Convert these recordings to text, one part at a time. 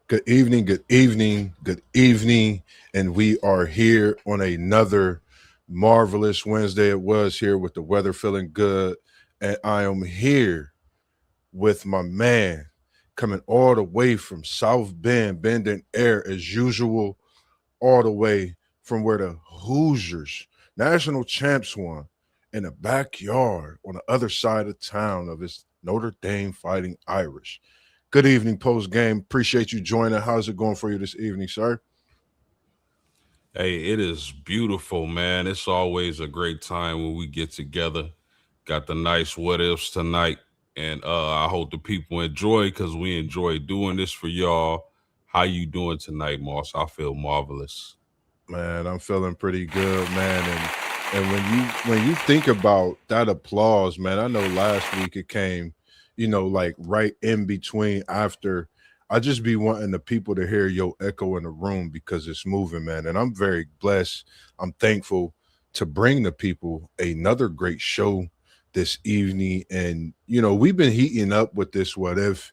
Good evening, good evening, good evening. And we are here on another marvelous Wednesday. It was here with the weather feeling good. And I am here with my man coming all the way from South Bend, bending air as usual, all the way from where the Hoosiers, national champs, won in the backyard on the other side of town of his Notre Dame Fighting Irish. Good evening, post game. Appreciate you joining. How's it going for you this evening, sir? Hey, it is beautiful, man. It's always a great time when we get together. Got the nice what ifs tonight, and I hope the people enjoy because we enjoy doing this for y'all. How you doing tonight, Moss? I feel marvelous. Man, I'm feeling pretty good, man. And when you think about that applause, man, I know last week it came, like right in between after. I just be wanting the people to hear your echo in the room because it's moving, man. And I'm very blessed. I'm thankful to bring the people another great show this evening. And we've been heating up with this what if.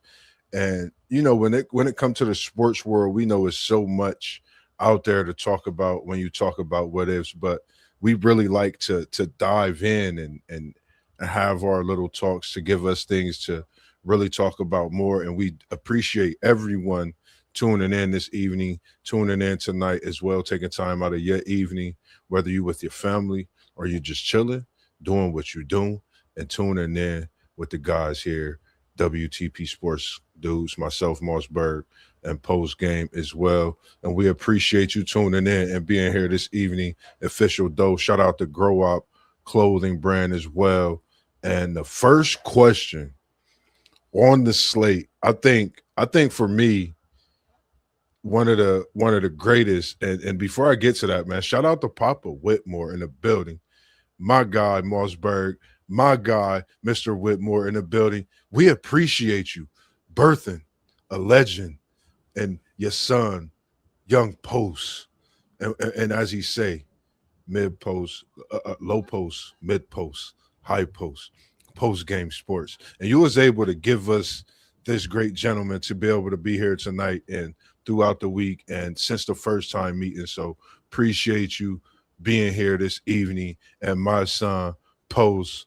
And when it comes to the sports world, we know it's so much out there to talk about when you talk about what ifs, but we really like to dive in and have our little talks to give us things to really talk about more. And we appreciate everyone tuning in this evening, tuning in tonight as well, taking time out of your evening, whether you with your family or you just chilling, doing what you do, and tuning in with the guys here, WTP Sports Dudes, myself, MossBurgh, and post game as well. And we appreciate you tuning in and being here this evening. Official Doe, shout out to Grow Up Clothing Brand as well. And the first question on the slate, I think for me, one of the greatest. And before I get to that, man, shout out to Papa Whitmore in the building. My guy, MossBurgh, my guy, Mr. Whitmore in the building. We appreciate you birthing a legend and your son, young post, and as he say, mid post, low post, mid post, high post game sports, and you was able to give us this great gentleman to be able to be here tonight and throughout the week and since the first time meeting. So appreciate you being here this evening, and my son post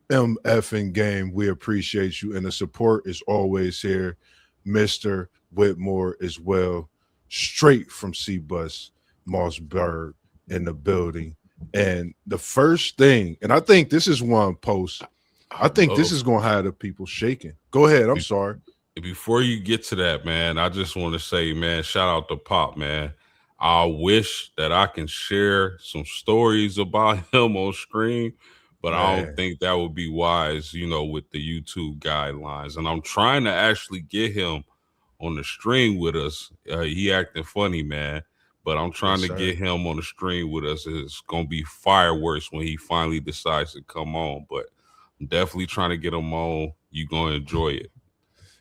MFing game. We appreciate you, and the support is always here. Mr. Whitmore as well, straight from C Bus, Mossberg in the building. And the first thing, and I think this is one post, I think this Oh, is going to have the people shaking. Go ahead. I'm be- sorry. before you get to that, man, I just want to say, man, shout out to Pop, man. I wish that I can share some stories about him on screen, but I don't Man, think that would be wise, with the YouTube guidelines. And I'm trying to actually get him on the stream with us. He acting funny, man. But I'm yes, trying to sir. get him on the stream with us. It's gonna be fireworks when he finally decides to come on. But I'm definitely trying to get him on. You gonna enjoy it.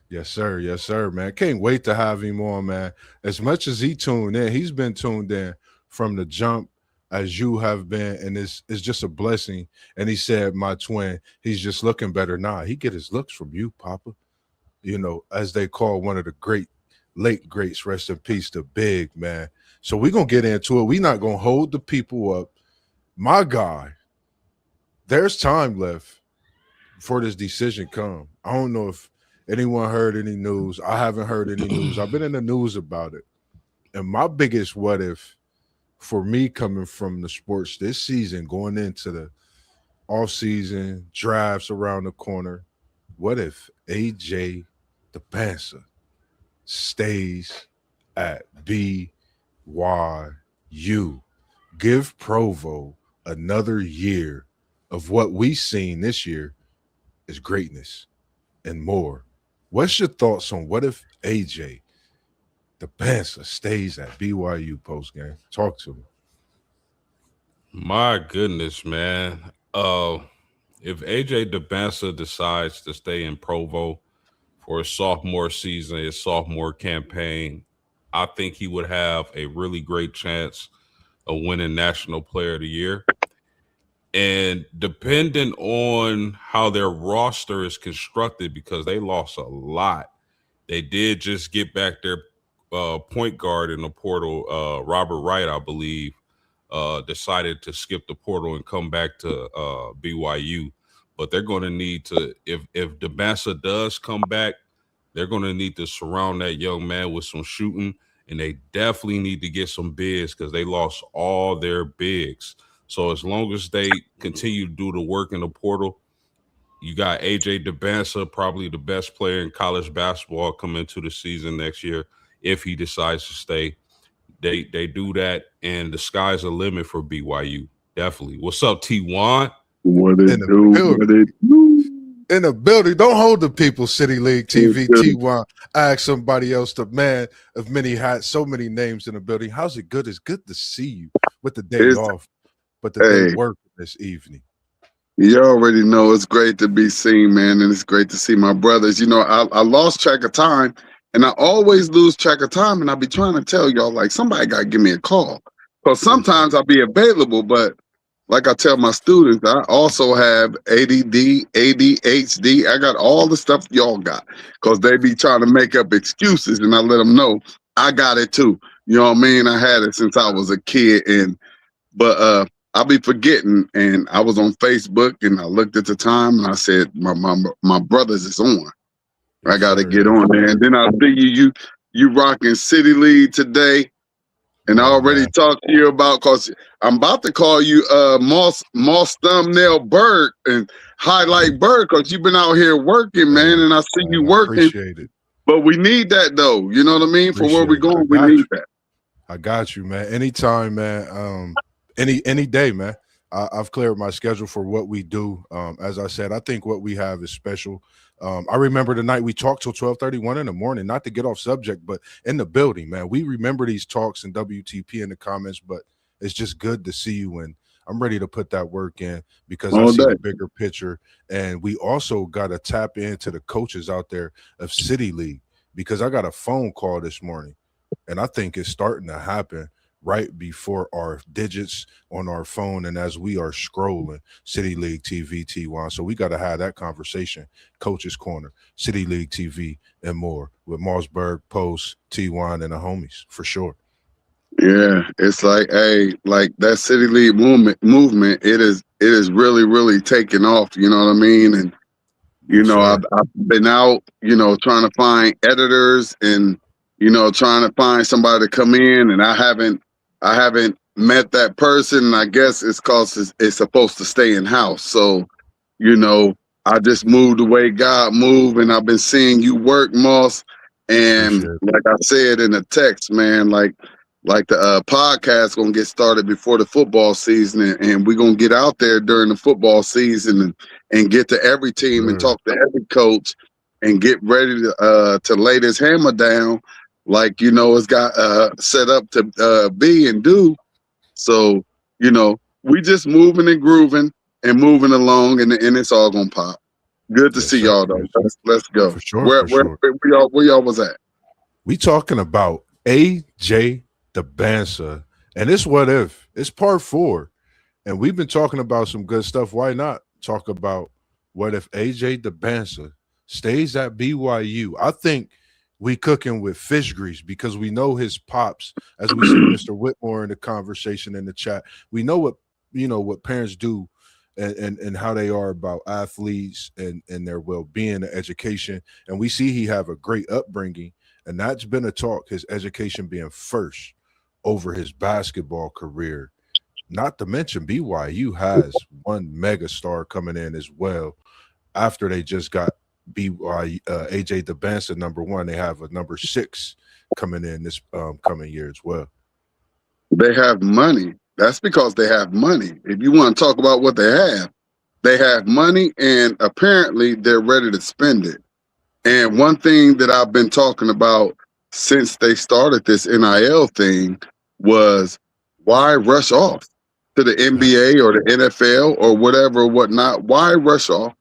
Yes, sir. Yes, sir, man. Can't wait to have him on, man. As much as he tuned in, he's been tuned in from the jump as you have been, and it's just a blessing. And he said, my twin, he's just looking better now. He get his looks from you, Papa. As they call one of the great late greats, rest in peace, the big man. So we're gonna get into it. We're not gonna hold the people up. My guy, there's time left before this decision come. I don't know if anyone heard any news. I haven't heard any news. I've been in the news about it. And my biggest what if for me coming from the sports this season, going into the off season, drafts around the corner, what if AJ the Panther stays at BYU? Give Provo another year of what we seen this year is greatness and more. What's your thoughts on what if AJ, the Panther, stays at BYU post game? Talk to me. My goodness, man. Uh, if AJ DeBansa decides to stay in Provo for his sophomore season, his sophomore campaign, I think he would have a really great chance of winning National Player of the Year. And depending on how their roster is constructed, because they lost a lot, they did just get back their point guard in the portal, Robert Wright, I believe, decided to skip the portal and come back to BYU. But they're going to need to, if Dabasa does come back, they're going to need to surround that young man with some shooting, and they definitely need to get some bigs because they lost all their bigs. So as long as they continue to do the work in the portal, you got AJ Dabasa, probably the best player in college basketball coming into the season next year if he decides to stay. They do that, and the sky's the limit for BYU. Definitely. What's up, T1? What it In the do? building. What it do? In the building. Don't hold the people, City League TV, Yes, sir. T1. Ask somebody else, the man of many hats, so many names in the building. How's it good? It's good to see you with the day It's, off, but the day hey, working this evening. you already know it's great to be seen, man, and it's great to see my brothers. You know, I lost track of time, and I always lose track of time, and I be trying to tell y'all, like, somebody got to give me a call. Because sometimes I'll be available, but like I tell my students, I also have ADD, ADHD. I got all the stuff y'all got because they be trying to make up excuses, and I let them know I got it too. You know what I mean? I had it since I was a kid, but I'll be forgetting. And I was on Facebook, and I looked at the time, and I said, my brothers is on. I Yes, got to sir. get Yes, on there, sir. and then I see you rocking City League today. And I Yeah, already man. talked to you about because I'm about to call you Moss Thumbnail Bird and Highlight Bird because you've been out here working, man, Hey, and I see you man, I working. appreciate it. But we need that though. You know what I mean? For where we're Appreciate it. I going, we got need you. that. I got you, man. Anytime, man. Any day, man. I've cleared my schedule for what we do. As I said, I think what we have is special. I remember the night we talked till 12:31 in the morning, not to get off subject, but in the building, man. We remember these talks in WTP in the comments, but it's just good to see you. And I'm ready to put that work in because I All see day. the bigger picture. And we also got to tap into the coaches out there of City League because I got a phone call this morning and I think it's starting to happen right before our digits on our phone and as we are scrolling City League TV T1. So we got to have that conversation. Coach's Corner, City League TV, and more with MossBurgh, Post, T1, and the homies for sure. Yeah, it's like, hey, like that City League movement. It is really really taking off. You know what I mean? And you Yes, know, sir. I've been out, trying to find editors and, trying to find somebody to come in, and I haven't met that person. And I guess it's cause it's supposed to stay in house. So, you know, I just moved the way God moved, and I've been seeing you work, Moss. And Appreciate it. like I said in the text, man, like the podcast gonna get started before the football season, and we're gonna get out there during the football season and get to every team and Sure. talk to every coach and get ready to lay this hammer down like it's got set up to be and do. So we just moving and grooving and moving along, and it's all gonna pop. Good to Yes, see sir. y'all though. Yes, sir. Let's go. For sure. Where For where sure. where y'all was at? We talking about AJ Dabansa, and it's what if. It's part 4. And we've been talking about some good stuff. Why not talk about what if AJ Dabansa stays at BYU? I think we cooking with fish grease because we know his pops, as we see Mr. Whitmore in the conversation in the chat. We know what parents do and how they are about athletes and their well-being and education. And we see he have a great upbringing, and that's been a talk, his education being first over his basketball career. Not to mention BYU has one mega star coming in as well. After they just got BYU AJ Dabansa #1, they have a #6 coming in this coming year as well. They have money. That's because they have money. If you want to talk about what they have money, and apparently they're ready to spend it. And one thing that I've been talking about since they started this NIL thing was, why rush off to the NBA or the NFL or whatever or whatnot? Why rush off?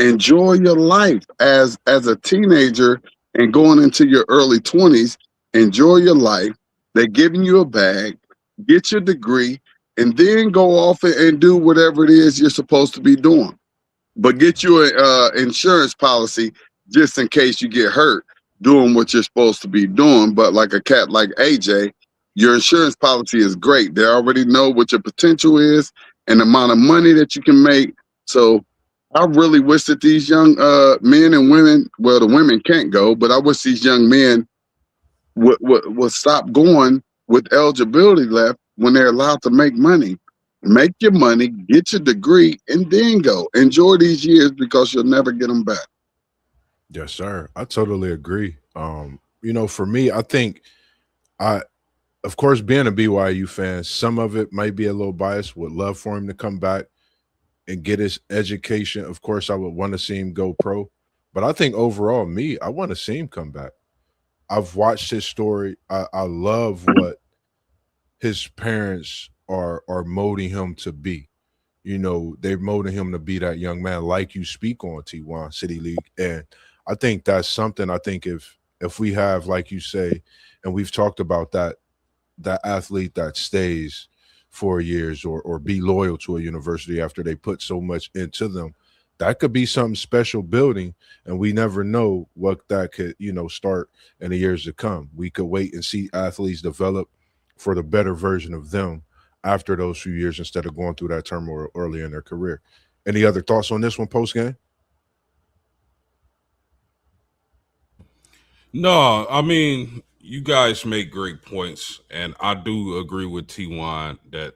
Enjoy your life as a teenager and going into your early 20s. Enjoy your life. They're giving you a bag, get your degree, and then go off and do whatever it is you're supposed to be doing. But get you an insurance policy just in case you get hurt. doing what you're supposed to be doing. But like a cat like AJ, your insurance policy is great. They already know what your potential is and the amount of money that you can make. So I really wish that these young men and women, well, the women can't go, but I wish these young men would stop going with eligibility left when they're allowed to make money. Make your money, get your degree, and then go. Enjoy these years because you'll never get them back. Yes, sir. I totally agree. For me, I think I of course, being a BYU fan, some of it might be a little biased. Would love for him to come back and get his education. Of course, I would want to see him go pro. But I think overall, I want to see him come back. I've watched his story. I love what his parents are molding him to be. They're molding him to be that young man, like you speak on T1 City League. And I think that's something. I think if we have, like you say, and we've talked about that athlete that stays 4 years or be loyal to a university after they put so much into them, that could be something special building, and we never know what that could start in the years to come. We could wait and see athletes develop for the better version of them after those few years instead of going through that turmoil early in their career. Any other thoughts on this one post game? No, I mean, you guys make great points, and I do agree with T1 that,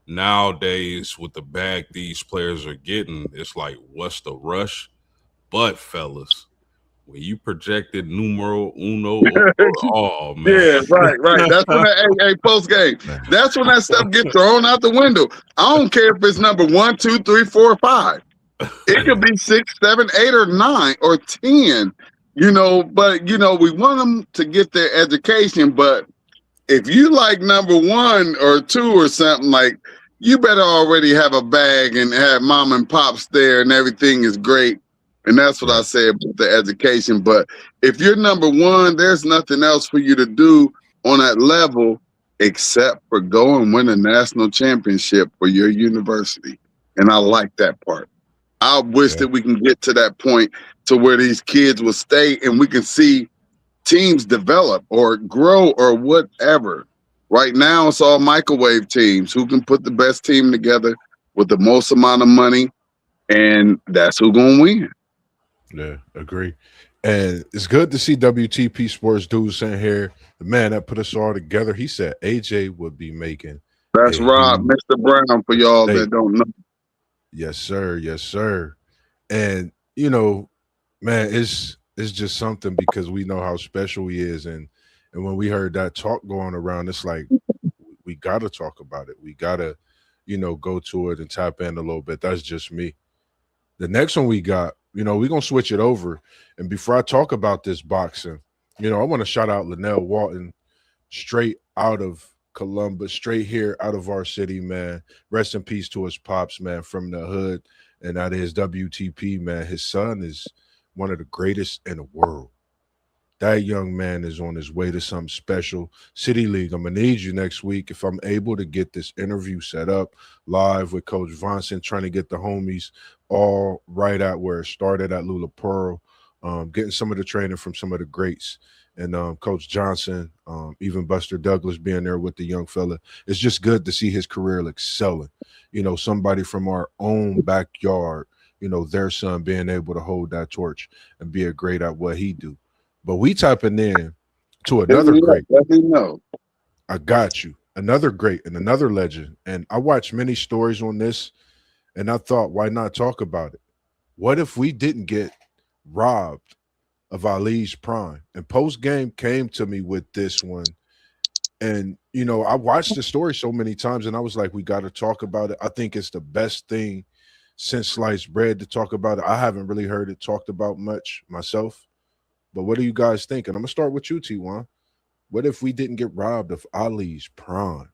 nowadays with the bag these players are getting, it's like, what's the rush? But, fellas, when you projected numero uno overall, man. Yeah, right. That's when that post game. That's when that stuff gets thrown out the window. I don't care if it's number 1, 2, 3, 4, 5. It could be 6, 7, 8, or 9 or 10. But we want them to get their education. But if you like number 1 or 2 or something, like, you better already have a bag and have mom and pops there and everything is great. And that's what I say about the education. But if you're number 1, there's nothing else for you to do on that level except for go and win a national championship for your university. And I like that part. I wish that we can get to that point to where these kids will stay and we can see teams develop or grow or whatever. Right now, it's all microwave teams who can put the best team together with the most amount of money, and that's who's going to win. Yeah, agree. And it's good to see WTP Sports dudes in here. The man that put us all together, he said AJ would be making. That's Rob, Mr. Brown, for y'all that don't know. Yes, sir. Yes, sir. And man, it's just something because we know how special he is, and when we heard that talk going around, it's like we got to talk about it. We got to, go to it and tap in a little bit. That's just me. The next one we got, we're gonna switch it over. And before I talk about this boxing, I want to shout out Linnell Walton, straight out of Columbus, straight here out of our city, man. Rest in peace to his pops, man, from the hood. And that is WTP, man. His son is one of the greatest in the world. That young man is on his way to something special. City League, I'm going to need you next week if I'm able to get this interview set up live with Coach Vonson, trying to get the homies all right at where it started at Lula Pearl, getting some of the training from some of the greats. And Coach Johnson, even Buster Douglas being there with the young fella. It's just good to see his career excelling. Somebody from our own backyard, their son being able to hold that torch and be a great at what he do. But we tapping in to another great. Let me know. I got you. Another great and another legend. And I watched many stories on this, and I thought, why not talk about it? What if we didn't get robbed of Ali's prime? And post game came to me with this one. And, I watched the story so many times, and I was like, we got to talk about it. I think it's the best thing since sliced bread to talk about it. I haven't really heard it talked about much myself. But what do you guys think? And I'm going to start with you, T1. What if we didn't get robbed of Ali's prime?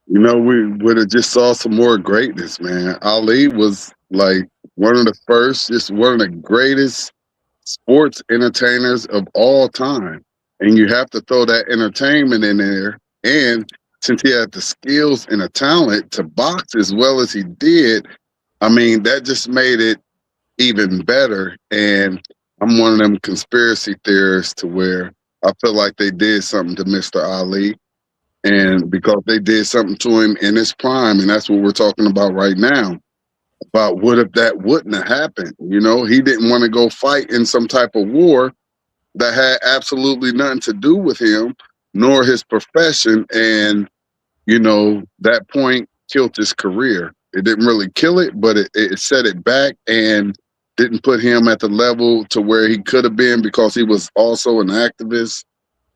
We would have just saw some more greatness, man. Ali was like one of the first, just one of the greatest sports entertainers of all time. And you have to throw that entertainment in there. And since he had the skills and the talent to box as well as he did, I mean, that just made it even better. And I'm one of them conspiracy theorists to where I feel like they did something to Mr. Ali, and because they did something to him in his prime, and that's what we're talking about right now. About what if that wouldn't have happened? You know, he didn't want to go fight in some type of war that had absolutely nothing to do with him, nor his profession, and you know, that point killed his career. It didn't really kill it, but it set it back and didn't put him at the level to where he could have been because he was also an activist,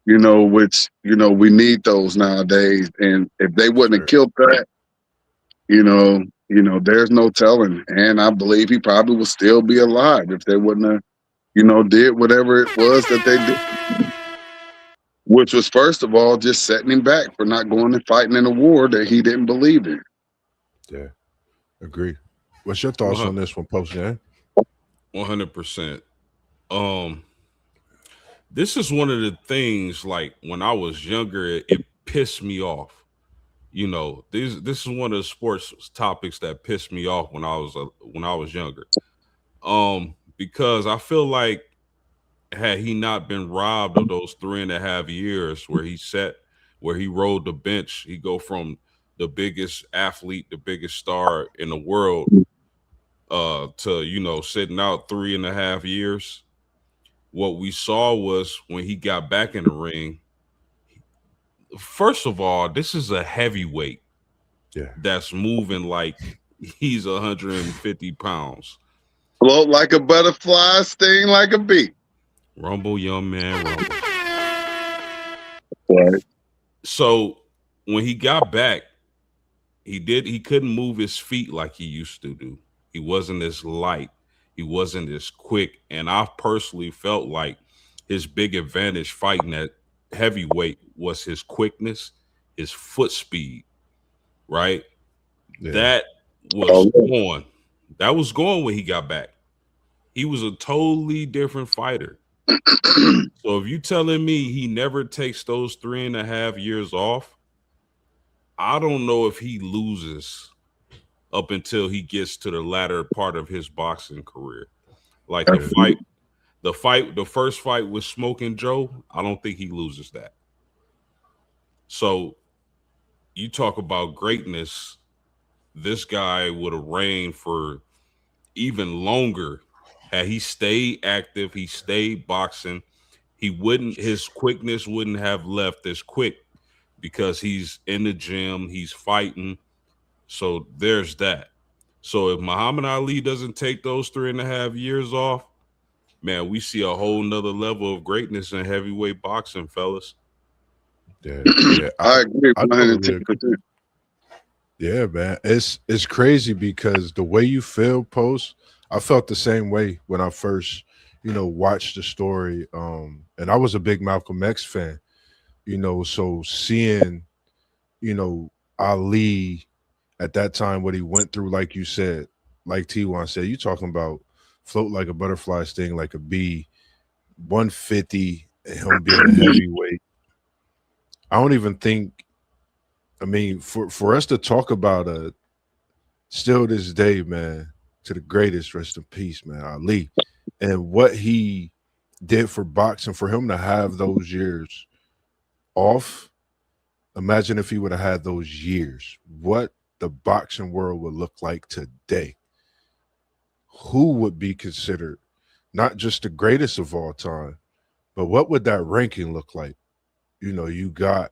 you know, which, you know, we need those nowadays. And if they wouldn't have killed that, you know, there's no telling. And I believe he probably would still be alive if they wouldn't have, you know, did whatever it was that they did. Which was, first of all, just setting him back for not going and fighting in a war that he didn't believe in. Yeah, agree. What's your thoughts on this one, Post Game? 100%. This is one of the things, like, when I was younger, it pissed me off. You know, this is one of the sports topics that pissed me off when I was younger. Because I feel like had he not been robbed of those 3.5 years where he rode the bench, he go from the biggest athlete, the biggest star in the world, to, you know, sitting out 3.5 years. What we saw was when he got back in the ring, first of all, this is a heavyweight that's moving like he's 150 pounds. Float like a butterfly, sting like a bee. Rumble, young man, rumble. Right. So when he got back, he couldn't move his feet like he used to do. He wasn't as light. He wasn't as quick. And I personally felt like his big advantage fighting at heavyweight was his quickness, his foot speed, right? Yeah. That was gone. That was gone when he got back. He was a totally different fighter. So if you telling me he never takes those 3.5 years off, I don't know if he loses up until he gets to the latter part of his boxing career. Like the first fight with Smoking Joe, I don't think he loses that. So you talk about greatness, this guy would have reigned for even longer had he stayed active, he stayed boxing. His quickness wouldn't have left as quick because he's in the gym, he's fighting. So there's that. So if Muhammad Ali doesn't take those 3.5 years off, man, we see a whole nother level of greatness in heavyweight boxing, fellas. Yeah, I agree. Yeah, man. It's crazy because the way you feel, Post, I felt the same way when I first, you know, watched the story. And I was a big Malcolm X fan, you know, so seeing, you know, Ali at that time, what he went through, like you said, like T1 said, you talking about float like a butterfly, sting like a bee, 150, and him being a heavyweight. I don't even think, I mean, for us to talk about still this day, man, to the greatest, rest in peace, man, Ali, and what he did for boxing, for him to have those years off. Imagine if he would have had those years, what the boxing world would look like today. Who would be considered not just the greatest of all time, but what would that ranking look like? You know, you got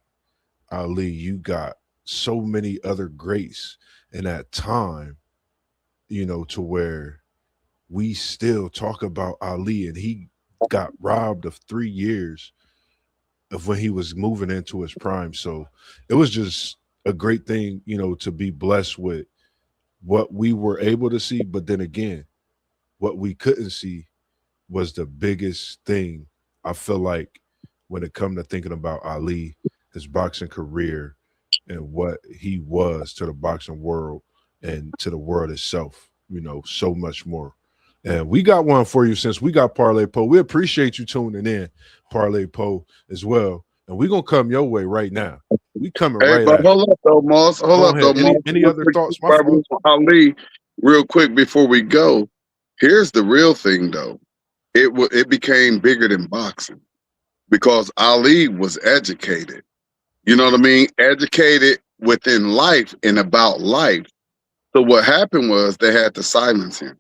Ali, you got so many other greats in that time, you know, to where we still talk about Ali, and he got robbed of 3 years of when he was moving into his prime. So it was just a great thing, you know, to be blessed with what we were able to see. But then again, what we couldn't see was the biggest thing, I feel like, when it come to thinking about Ali, his boxing career, and what he was to the boxing world and to the world itself, you know, so much more. And we got one for you since we got Parlay Poe. We appreciate you tuning in, Parlay Poe, as well. And we're going to come your way right now. We coming right but hold up, though, Moss. Hold up, though, Moss. Any other thoughts? Ali, real quick before we go, here's the real thing, though. it became bigger than boxing because Ali was educated. You know what I mean? Educated within life and about life. So what happened was they had to silence him.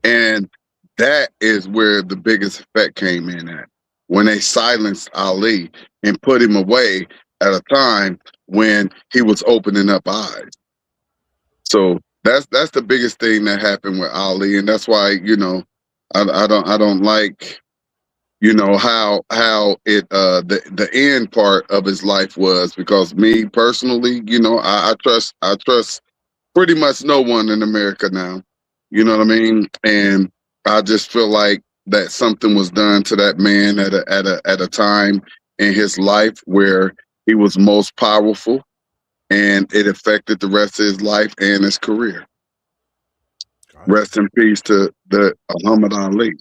And that is where the biggest effect came in at. When they silenced Ali and put him away at a time when he was opening up eyes. So that's the biggest thing that happened with Ali. And that's why, I don't like how it the end part of his life was, because me personally, I trust pretty much no one in America now. You know what I mean? And I just feel like that something was done to that man at a time in his life where he was most powerful, and it affected the rest of his life and his career. Rest in peace to the Muhammad Ali.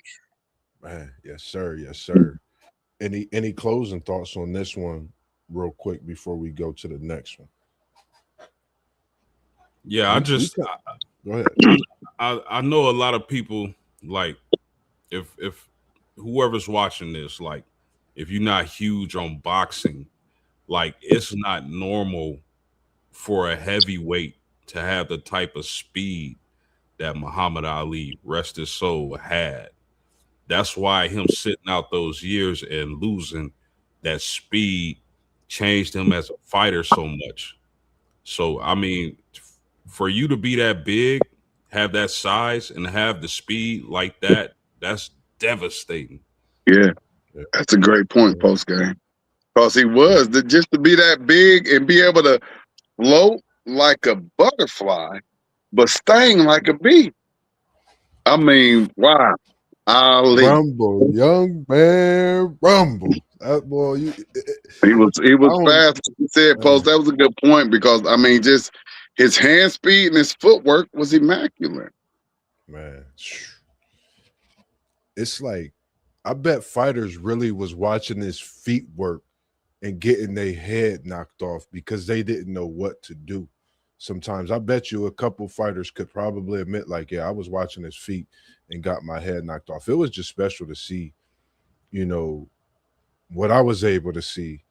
Man, yes, sir. Yes, sir. Any closing thoughts on this one, real quick, before we go to the next one? Yeah, Go ahead. I know a lot of people, like, if whoever's watching this, like, if you're not huge on boxing, like, it's not normal for a heavyweight to have the type of speed that Muhammad Ali, rest his soul, had. That's why him sitting out those years and losing that speed changed him as a fighter so much. So, I mean, for you to be that big, have that size, and have the speed like that, that's devastating. Yeah, Yeah. that's a great point post game. Because he was just to be that big and be able to float like a butterfly, but sting like a bee. I mean, wow, Ali. Rumble, young man, rumble. That boy, He was I don't, fast. Like you said, post. man, That was a good point, because I mean, just his hand speed and his footwork was immaculate. man. It's like, I bet fighters really was watching his feet work and getting their head knocked off because they didn't know what to do. Sometimes I bet you a couple fighters could probably admit, like, yeah, I was watching his feet and got my head knocked off. It was just special to see, you know, what I was able to see,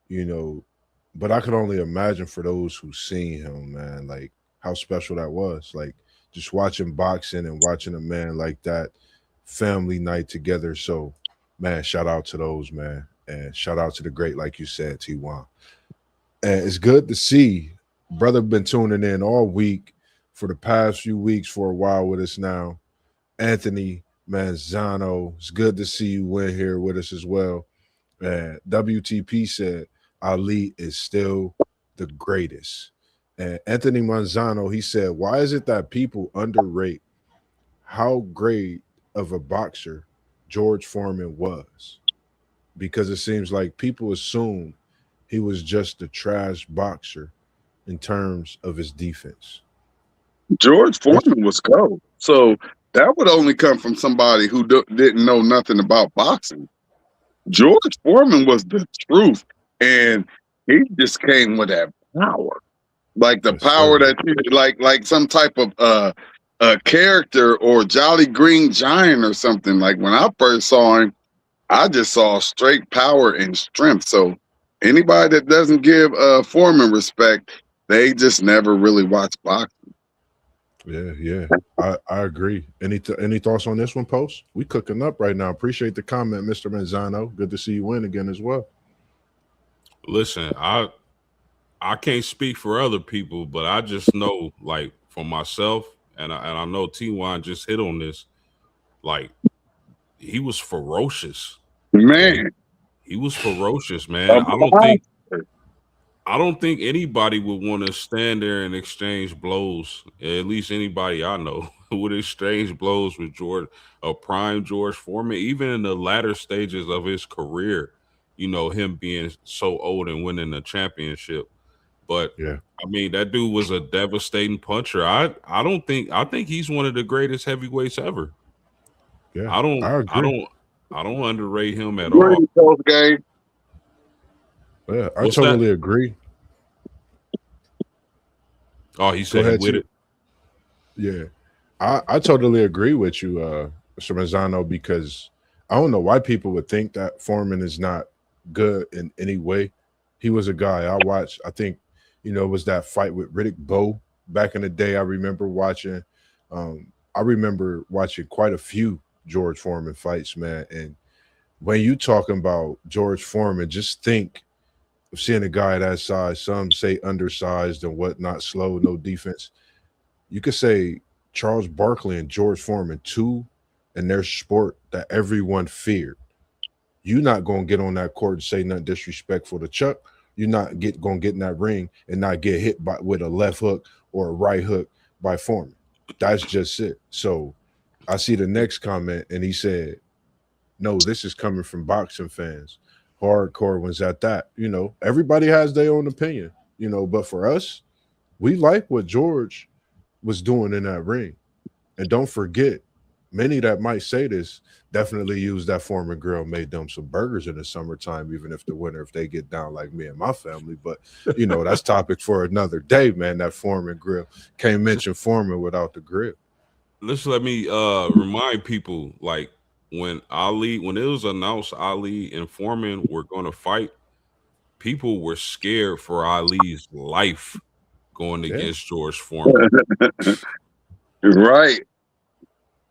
you know, but I could only imagine for those who seen him, man, like how special that was. Like, just watching boxing and watching a man like that, family night together. So, man, shout out to those, man. And shout out to the great, like you said, T1. And it's good to see brother been tuning in all week for the past few weeks for a while with us now. Anthony Manzano, it's good to see you in here with us as well. And WTP said Ali is still the greatest. And Anthony Manzano, he said, why is it that people underrate how great of a boxer George Foreman was? Because it seems like people assume he was just a trash boxer in terms of his defense. George Foreman was cold, so that would only come from somebody who didn't know nothing about boxing. George Foreman was the truth, and he just came with that power, like the Yes, power sir. that you like some type of a character or Jolly Green Giant or something. Like when I first saw him, I just saw straight power and strength. So anybody that doesn't give Foreman respect, they just never really watch boxing. Yeah, yeah. I agree. Any thoughts on this one, Post? We cooking up right now. Appreciate the comment, Mr. Manzano. Good to see you win again as well. Listen, I can't speak for other people, but I just know, like, for myself, and I know T1 just hit on this. Like, he was ferocious. Okay, Man, he was ferocious, a man. monster. I don't think anybody would want to stand there and exchange blows. At least anybody I know would exchange blows with a prime George Foreman, even in the latter stages of his career. You know, him being so old and winning a championship. But Yeah, I mean, that dude was a devastating puncher. I think he's one of the greatest heavyweights ever. yeah. I don't I I agree. don't I don't underrate him at all. Great post game. Yeah, I What's that? totally agree. Oh, he Go said he ahead, with T. it. Yeah. I totally agree with you, Mr. Mazzano, because I don't know why people would think that Foreman is not good in any way. He was a guy I watched. I think, it was that fight with Riddick Bowe back in the day. I remember watching quite a few George Foreman fights, man. And when you talking about George Foreman, just think of seeing a guy that size, some say undersized and whatnot, slow, no defense. You could say Charles Barkley and George Foreman, two in their sport that everyone feared. You're not gonna get on that court and say nothing disrespectful to Chuck. You're not gonna get in that ring and not get hit by with a left hook or a right hook by Foreman. That's just it. So I see the next comment and he said, "No, this is coming from boxing fans, hardcore ones at that." Everybody has their own opinion. But for us, we like what George was doing in that ring. And don't forget, many that might say this definitely use that Foreman grill, made them some burgers in the summertime, even if the winter, if they get down like me and my family. But, that's topic for another day, man, that Foreman grill. Can't mention Foreman without the grill. Let me remind people, like when it was announced Ali and Foreman were going to fight, people were scared for Ali's life going Yeah. against George Foreman. Right.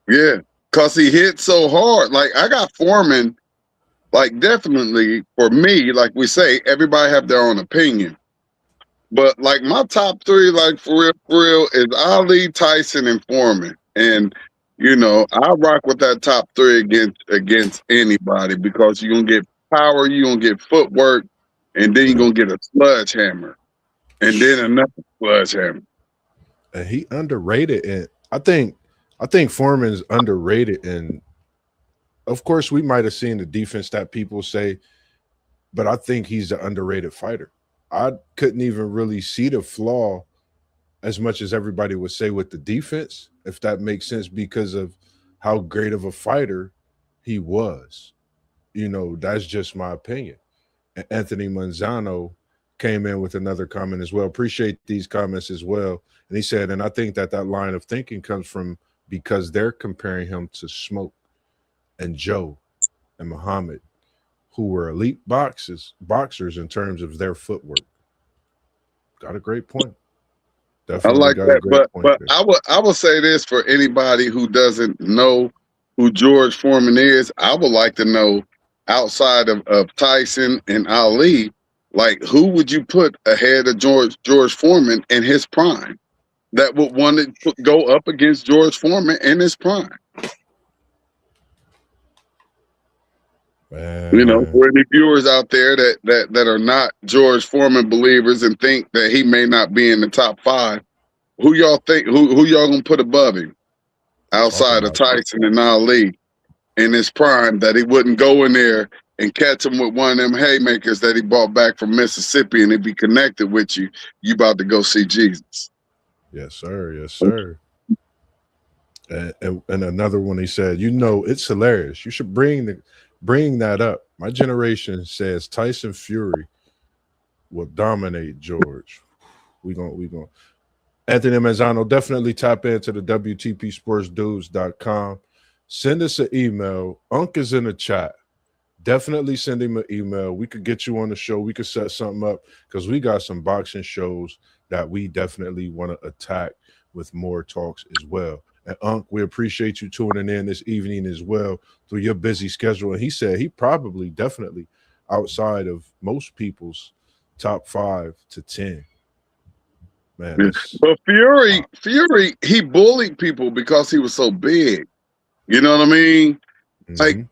Yeah. Because he hit so hard. Like, I got Foreman, like, definitely for me, like we say, everybody have their own opinion. But, like, my top three, like, for real, is Ali, Tyson, and Foreman. And, I rock with that top three against anybody because you're going to get power, you're going to get footwork, and then you're going to get a sledgehammer. And then another sledgehammer. And he underrated. And I think Foreman's underrated. And of course, we might have seen the defense that people say, but I think he's an underrated fighter. I couldn't even really see the flaw as much as everybody would say with the defense, if that makes sense, because of how great of a fighter he was. That's just my opinion. And Anthony Manzano came in with another comment as well. Appreciate these comments as well. And he said, and I think that line of thinking comes from because they're comparing him to Smoke and Joe and Muhammad, who were elite boxers in terms of their footwork. Got a great point. Definitely I like got that, a great point but there. I will say this for anybody who doesn't know who George Foreman is. I would like to know, outside of Tyson and Ali, like, who would you put ahead of George Foreman in his prime that would want to go up against George Foreman in his prime? Man. For any viewers out there that are not George Foreman believers and think that he may not be in the top five, who y'all think who y'all gonna put above him outside of Tyson and Ali in his prime, that he wouldn't go in there and catch him with one of them haymakers that he brought back from Mississippi and he'd be connected with you? You about to go see Jesus. Yes, sir. Yes, sir. And another one, he said, it's hilarious. You should bring that up. My generation says Tyson Fury will dominate George. We going Anthony Mazzano, definitely tap into the WTPSportsDudes.com. Send us an email. Unc is in the chat. Definitely send him an email. We could get you on the show. We could set something up because we got some boxing shows that we definitely want to attack with more talks as well. And Unc, we appreciate you tuning in this evening as well through your busy schedule. And he said he probably definitely outside of most people's top 5 to 10. Man, but Fury, he bullied people because he was so big. You know what I mean? Mm-hmm. Like,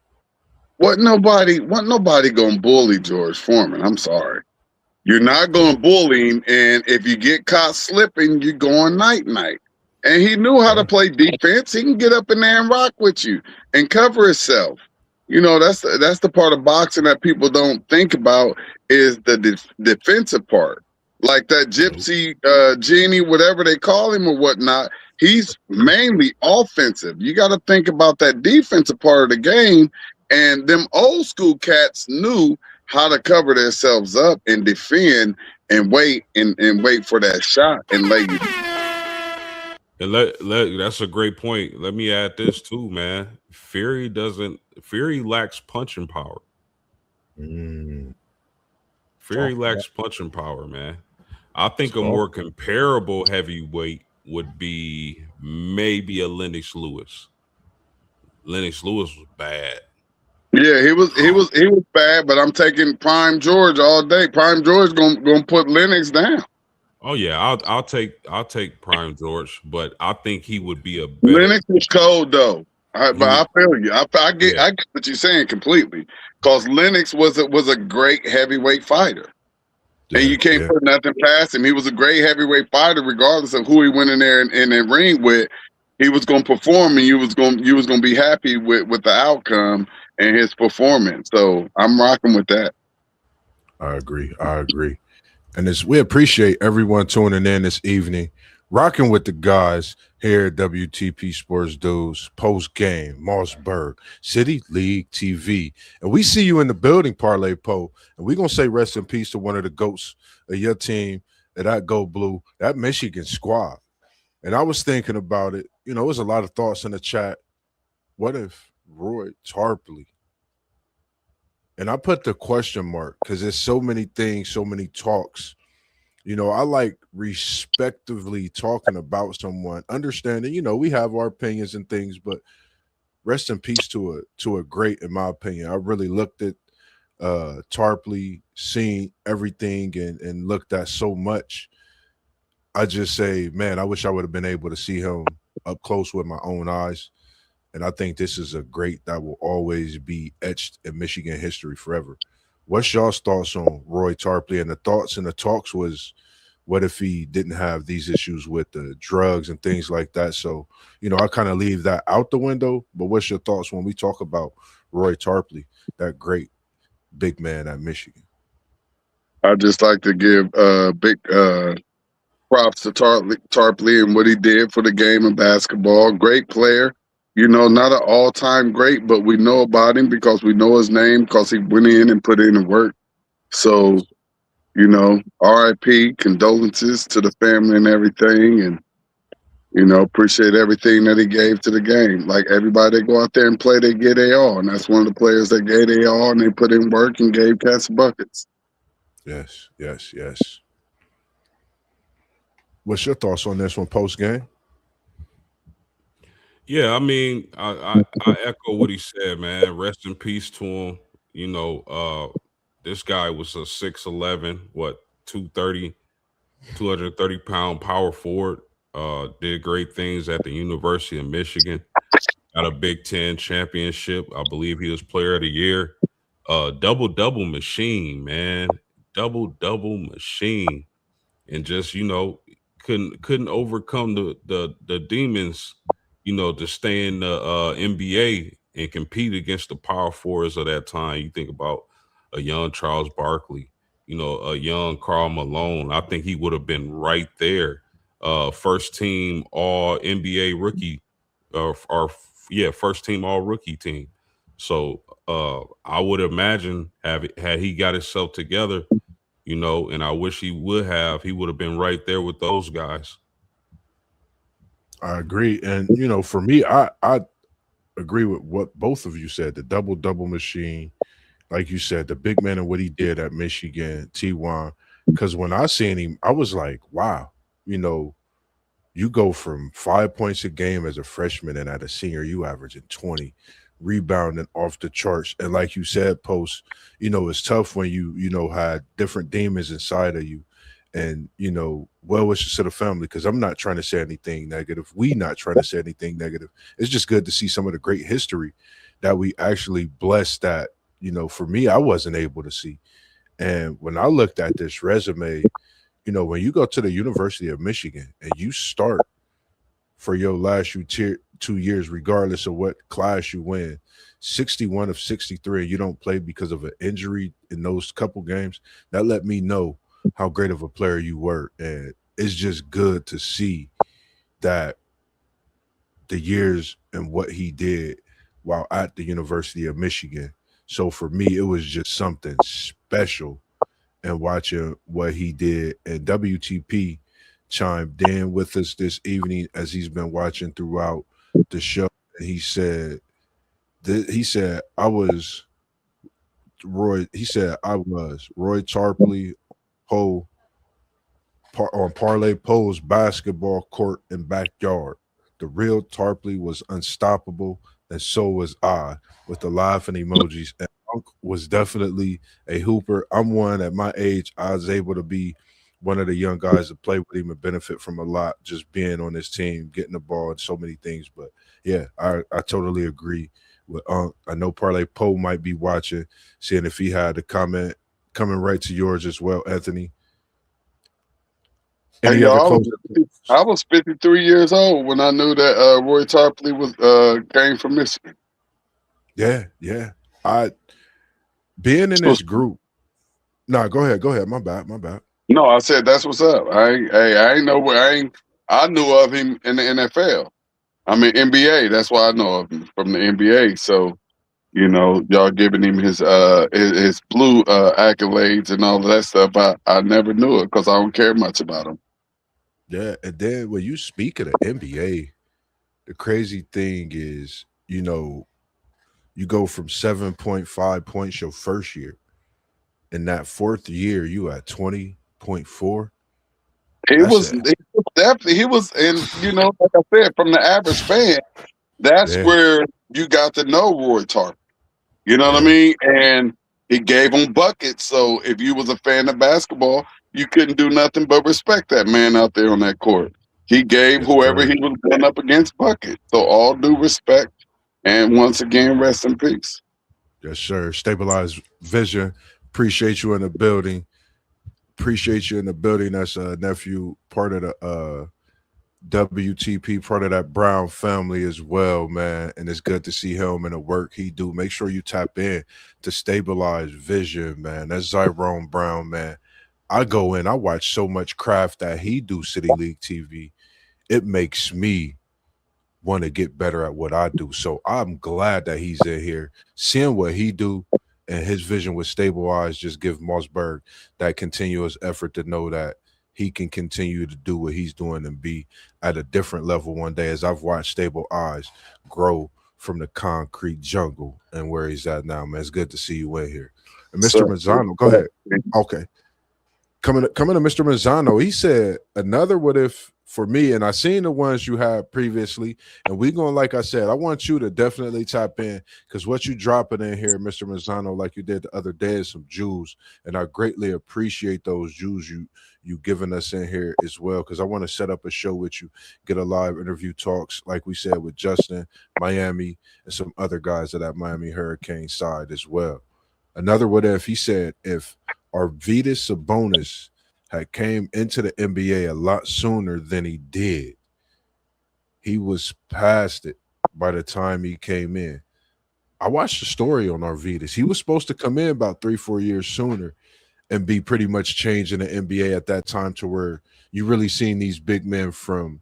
what nobody gonna bully George Foreman? I'm sorry. You're not going to bully him, and if you get caught slipping, you're going night-night. And he knew how to play defense. He can get up in there and rock with you and cover himself. That's the part of boxing that people don't think about, is the defensive part. Like that gypsy genie, whatever they call him or whatnot, he's mainly offensive. You got to think about that defensive part of the game. And them old school cats knew how to cover themselves up and defend and wait and wait for that shot and lay you. And that's a great point. Let me add this too, man. Fury lacks punching power. Mm, Fury talk that. lacks punching power, man. I think a Talk. more comparable heavyweight would be maybe a Lennox Lewis. Lennox Lewis was bad. Yeah, he was bad, but I'm taking Prime George all day. Prime George gonna put Lennox down. Oh yeah, I'll take Prime George, but I think he would be a better. Lennox was cold though. He But would, I feel you. yeah, I get what you're saying completely. Because Lennox was a great heavyweight fighter, and Yeah, you can't yeah. put nothing past him. He was a great heavyweight fighter, regardless of who he went in there in the ring with. He was going to perform, and you was going to be happy with the outcome and his performance. So I'm rocking with that. I agree. I agree. And we appreciate everyone tuning in this evening, rocking with the guys here at WTP Sports Dudes, post game, MossBurgh, City League TV. And we see you in the building, Parlay Poe. And we're going to say rest in peace to one of the GOATs of your team, that Go Blue, that Michigan squad. And I was thinking about it. There was a lot of thoughts in the chat. What if Roy Tarpley? And I put the question mark because there's so many things, so many talks. I like respectively talking about someone, understanding, we have our opinions and things, but rest in peace to a great, in my opinion. I really looked at Tarpley, seen everything and looked at so much. I just say, man, I wish I would have been able to see him up close with my own eyes. And I think this is a great that will always be etched in Michigan history forever. What's y'all's thoughts on Roy Tarpley? And the thoughts and the talks was, what if he didn't have these issues with the drugs and things like that? So, I kind of leave that out the window. But what's your thoughts when we talk about Roy Tarpley, that great big man at Michigan? I just like to give big props to Tarpley and what he did for the game of basketball. Great player. Not an all-time great, but we know about him because we know his name because he went in and put in the work. So, RIP, condolences to the family and everything. And, appreciate everything that he gave to the game. Like everybody that go out there and play, they get their all. And that's one of the players that gave their all and they put in work and gave cats buckets. Yes, yes, yes. What's your thoughts on this one post game? yeah. I mean, I echo what he said, man. Rest in peace to him. This guy was a 6'11", what 230, 230-pound power forward. Did great things at the University of Michigan. Got a Big Ten championship. I believe he was Player of the Year. Double machine, man. Double machine, and just couldn't overcome the demons. To stay in the NBA and compete against the power forwards of that time. You think about a young Charles Barkley, a young Karl Malone. I think he would have been right there. First team All NBA rookie, or yeah, first team All rookie team. So I would imagine had he got himself together, and I wish he would have. He would have been right there with those guys. I agree. And, for me, I agree with what both of you said. The double machine, like you said, the big man and what he did at Michigan, T1. Because when I seen him, I was like, wow, you go from 5 points a game as a freshman, and at a senior, you averaging 20, rebounding off the charts. And like you said, Post, it's tough when you had different demons inside of you. And, well wishes to the family, because I'm not trying to say anything negative. We not trying to say anything negative. It's just good to see some of the great history that we actually blessed that, for me, I wasn't able to see. And when I looked at this resume, when you go to the University of Michigan and you start for your last 2 years, regardless of what class you win, 61 of 63, and you don't play because of an injury in those couple games, that let me know how great of a player you were. And it's just good to see that the years and what he did while at the University of Michigan. So for me, it was just something special, and watching what he did. And WTP chimed in with us this evening as he's been watching throughout the show. And he said, He said I was Roy. He said I was Roy Tarpley Poe on Parlay Poe's basketball court and backyard. The real Tarpley was unstoppable, and so was I, with the laughing emojis. And Unc was definitely a hooper. I'm one at my age. I was able to be one of the young guys to play with him and benefit from a lot, just being on his team, getting the ball, and so many things. But yeah, I totally agree with Unc. I know Parlay Poe might be watching, seeing if he had a comment coming right to yours as well, Anthony. Hey, Any other y'all, closing? I was 53 years old when I knew that Roy Tarpley was came from Michigan. Yeah, yeah. I being in So, this group. Nah, go ahead. Go ahead. My bad. My bad. no, I said that's what's up. I ain't know where I knew of him in the NFL. I mean NBA. That's why I know of him from the NBA. So y'all giving him his blue accolades and all of that stuff. I never knew it because I don't care much about him. Yeah. And then when you speak of the NBA, the crazy thing is, you go from 7.5 points your first year. In that fourth year, you at 20.4. He That's was, it. he was definitely he was, and like I said, from the average fan, that's Yeah. where you got to know Roy Tarpley. You know what I Yeah. mean? And he gave them buckets. So if you was a fan of basketball, you couldn't do nothing but respect that man out there on that court. He gave Yes, whoever sir. he was going up against buckets. So all due respect. And once again, rest in peace. Yes, sir. Stabilized vision. Appreciate you in the building. Appreciate you in the building. That's a nephew, part of the WTP, part of that Brown family as well, man. And it's good to see him and the work he do. Make sure you tap in to Stabilize Vision, man. That's Zyrone Brown, man. I go in, I watch so much craft that he do City League TV. It makes me want to get better at what I do. So I'm glad that he's in here, seeing what he do and his vision with Stable Eyes just give MossBurgh that continuous effort to know that he can continue to do what he's doing and be at a different level one day. As I've watched Stable Eyes grow from the concrete jungle and where he's at now, man. It's good to see you in here. And Mr. So, Mazzano, go ahead. Okay. Coming to Mr. Mazzano, he said another what if for me, and I seen the ones you had previously, and we going like I said, I want you to definitely tap in because what you dropping in here, Mr. Mazzano, like you did the other day, is some Jews, and I greatly appreciate those Jews you giving us in here as well because I want to set up a show with you, get a live interview talks like we said with Justin, Miami, and some other guys of that Miami Hurricane side as well. Another what if he said if Arvydas Sabonis had came into the NBA a lot sooner than he did. He was past it by the time he came in. I watched the story on Arvydas. He was supposed to come in about 3-4 years sooner and be pretty much changing the NBA at that time to where you really seen these big men from,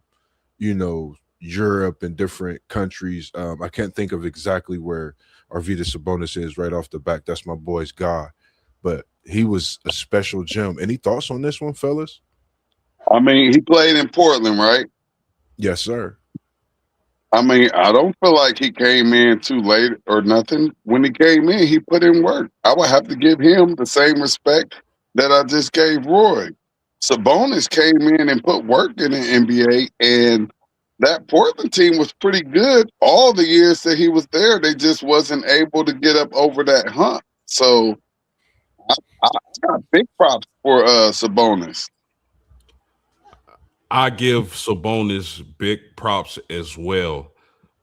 Europe and different countries. I can't think of exactly where Arvydas Sabonis is right off the back. That's my boy's guy. But he was a special gem. Any thoughts on this one, fellas? I mean, he played in Portland, right? Yes, sir. I mean, I don't feel like he came in too late or nothing. When he came in, he put in work. I would have to give him the same respect that I just gave Roy. Sabonis came in and put work in the NBA, and that Portland team was pretty good all the years that he was there. They just wasn't able to get up over that hump. So I got big props for Sabonis. I give Sabonis big props as well.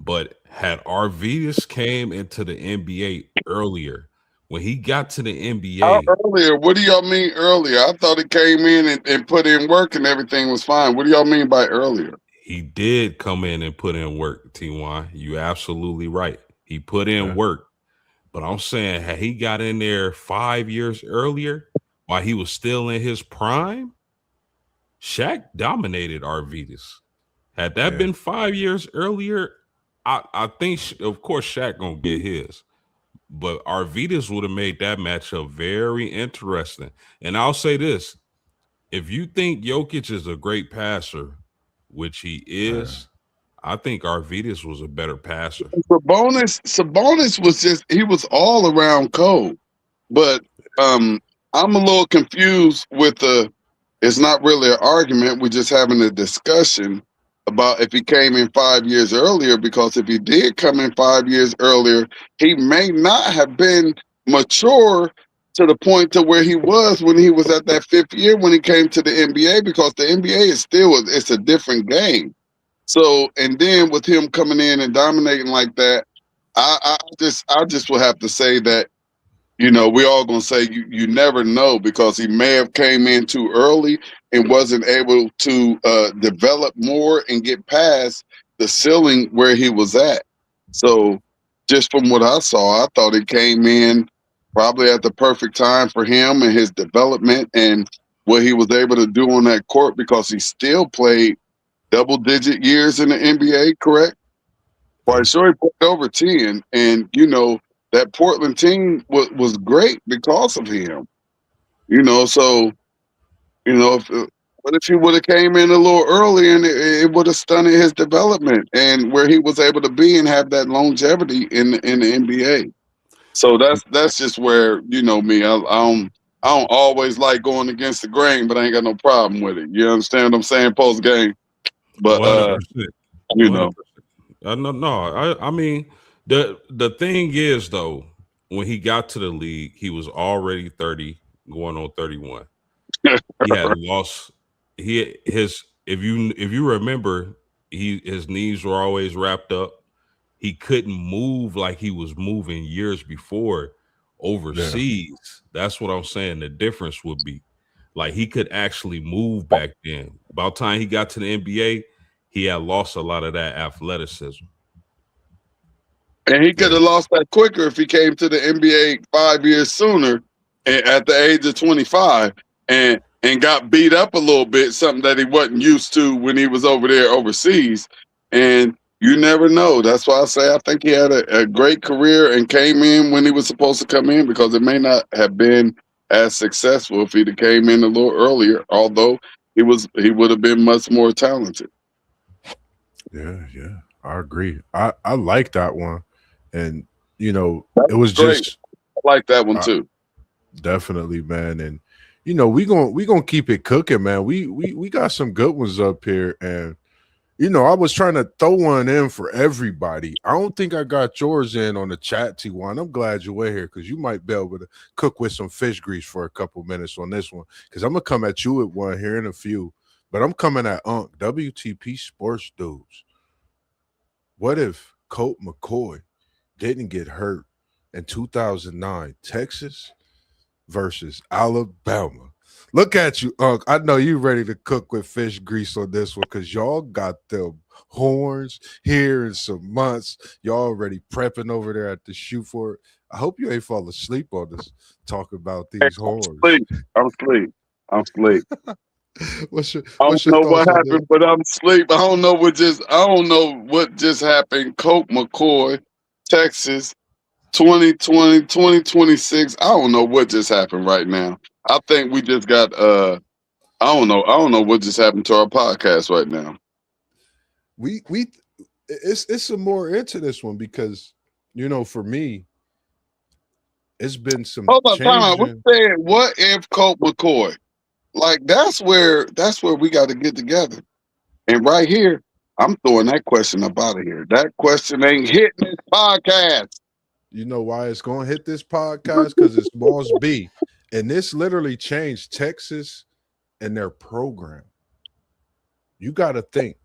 But had Arvidas came into the NBA earlier, when he got to the How NBA, earlier? What do y'all mean earlier? I thought it came in and put in work and everything was fine. What do y'all mean by earlier? he did come in and put in work, T1. You absolutely right. He put in Yeah, work. But I'm saying, had he got in there 5 years earlier while he was still in his prime, Shaq dominated Arvidas. Had that yeah, been 5 years earlier, I think, of course, Shaq gonna get his. But Arvidas would have made that matchup very interesting. And I'll say this: if you think Jokic is a great passer, which he yeah, is, I think Arvidas was a better passer. Sabonis was he was all around cold. But I'm a little confused with it's not really an argument. We're just having a discussion about if he came in 5 years earlier, because if he did come in 5 years earlier, he may not have been mature to the point to where he was when he was at that fifth year when he came to the NBA, because the NBA is it's a different game. So, and then with him coming in and dominating like that, I just will have to say that, we all gonna say you never know, because he may have came in too early and wasn't able to develop more and get past the ceiling where he was at. So, just from what I saw, I thought he came in probably at the perfect time for him and his development and what he was able to do on that court, because he still played double-digit years in the NBA, correct? Well, sure, he put over 10, and that Portland team was great because of him. So what if he would have came in a little early, and it would have stunted his development and where he was able to be and have that longevity in the NBA. So that's just where me. I don't always like going against the grain, but I ain't got no problem with it. You understand what I'm saying? Post game, but 100%. you know. 100%. No. I mean, the thing is though, when he got to the league, he was already 30, going on 31. He had lost. If you remember, his knees were always wrapped up. He couldn't move like he was moving years before overseas. Yeah. That's what I'm saying. The difference would be like he could actually move back then. About time he got to the NBA, he had lost a lot of that athleticism. And he could have lost that quicker if he came to the NBA 5 years sooner at the age of 25 and got beat up a little bit, something that he wasn't used to when he was over there overseas. And you never know. That's why I say I think he had a great career and came in when he was supposed to come in, because it may not have been as successful if he'd came in a little earlier, although he would have been much more talented. Yeah, I agree. I like that one. And it was great. Just I like that one too. Definitely, man. And we gonna keep it cooking, man. We got some good ones up here, and I was trying to throw one in for everybody. I don't think I got yours in on the chat, T1. I'm glad you were here, because you might be able to cook with some fish grease for a couple minutes on this one, because I'm gonna come at you with one here in a few. But I'm coming at WTP Sports Dudes. What if Colt McCoy didn't get hurt in 2009, Texas versus Alabama? Look at you, Unc. I know you ready to cook with fish grease on this one, because y'all got them horns here in some months. Y'all already prepping over there at the shoot for it. I hope you ain't fall asleep on us talking about these horns. I'm asleep. What's your I don't know what happened, but I'm asleep. I don't know what just happened. Colt McCoy, Texas, 2020, 2026. I don't know what just happened right now. I think we just got I don't know what just happened to our podcast right now. It's some more into this one, because for me, it's been some time. We said, what if Colt McCoy? Like that's where we got to get together. And right here, I'm throwing that question up out of here. That question ain't hitting this podcast. You know why it's going to hit this podcast? Because it's MossBurgh. And this literally changed Texas and their program. You got to think,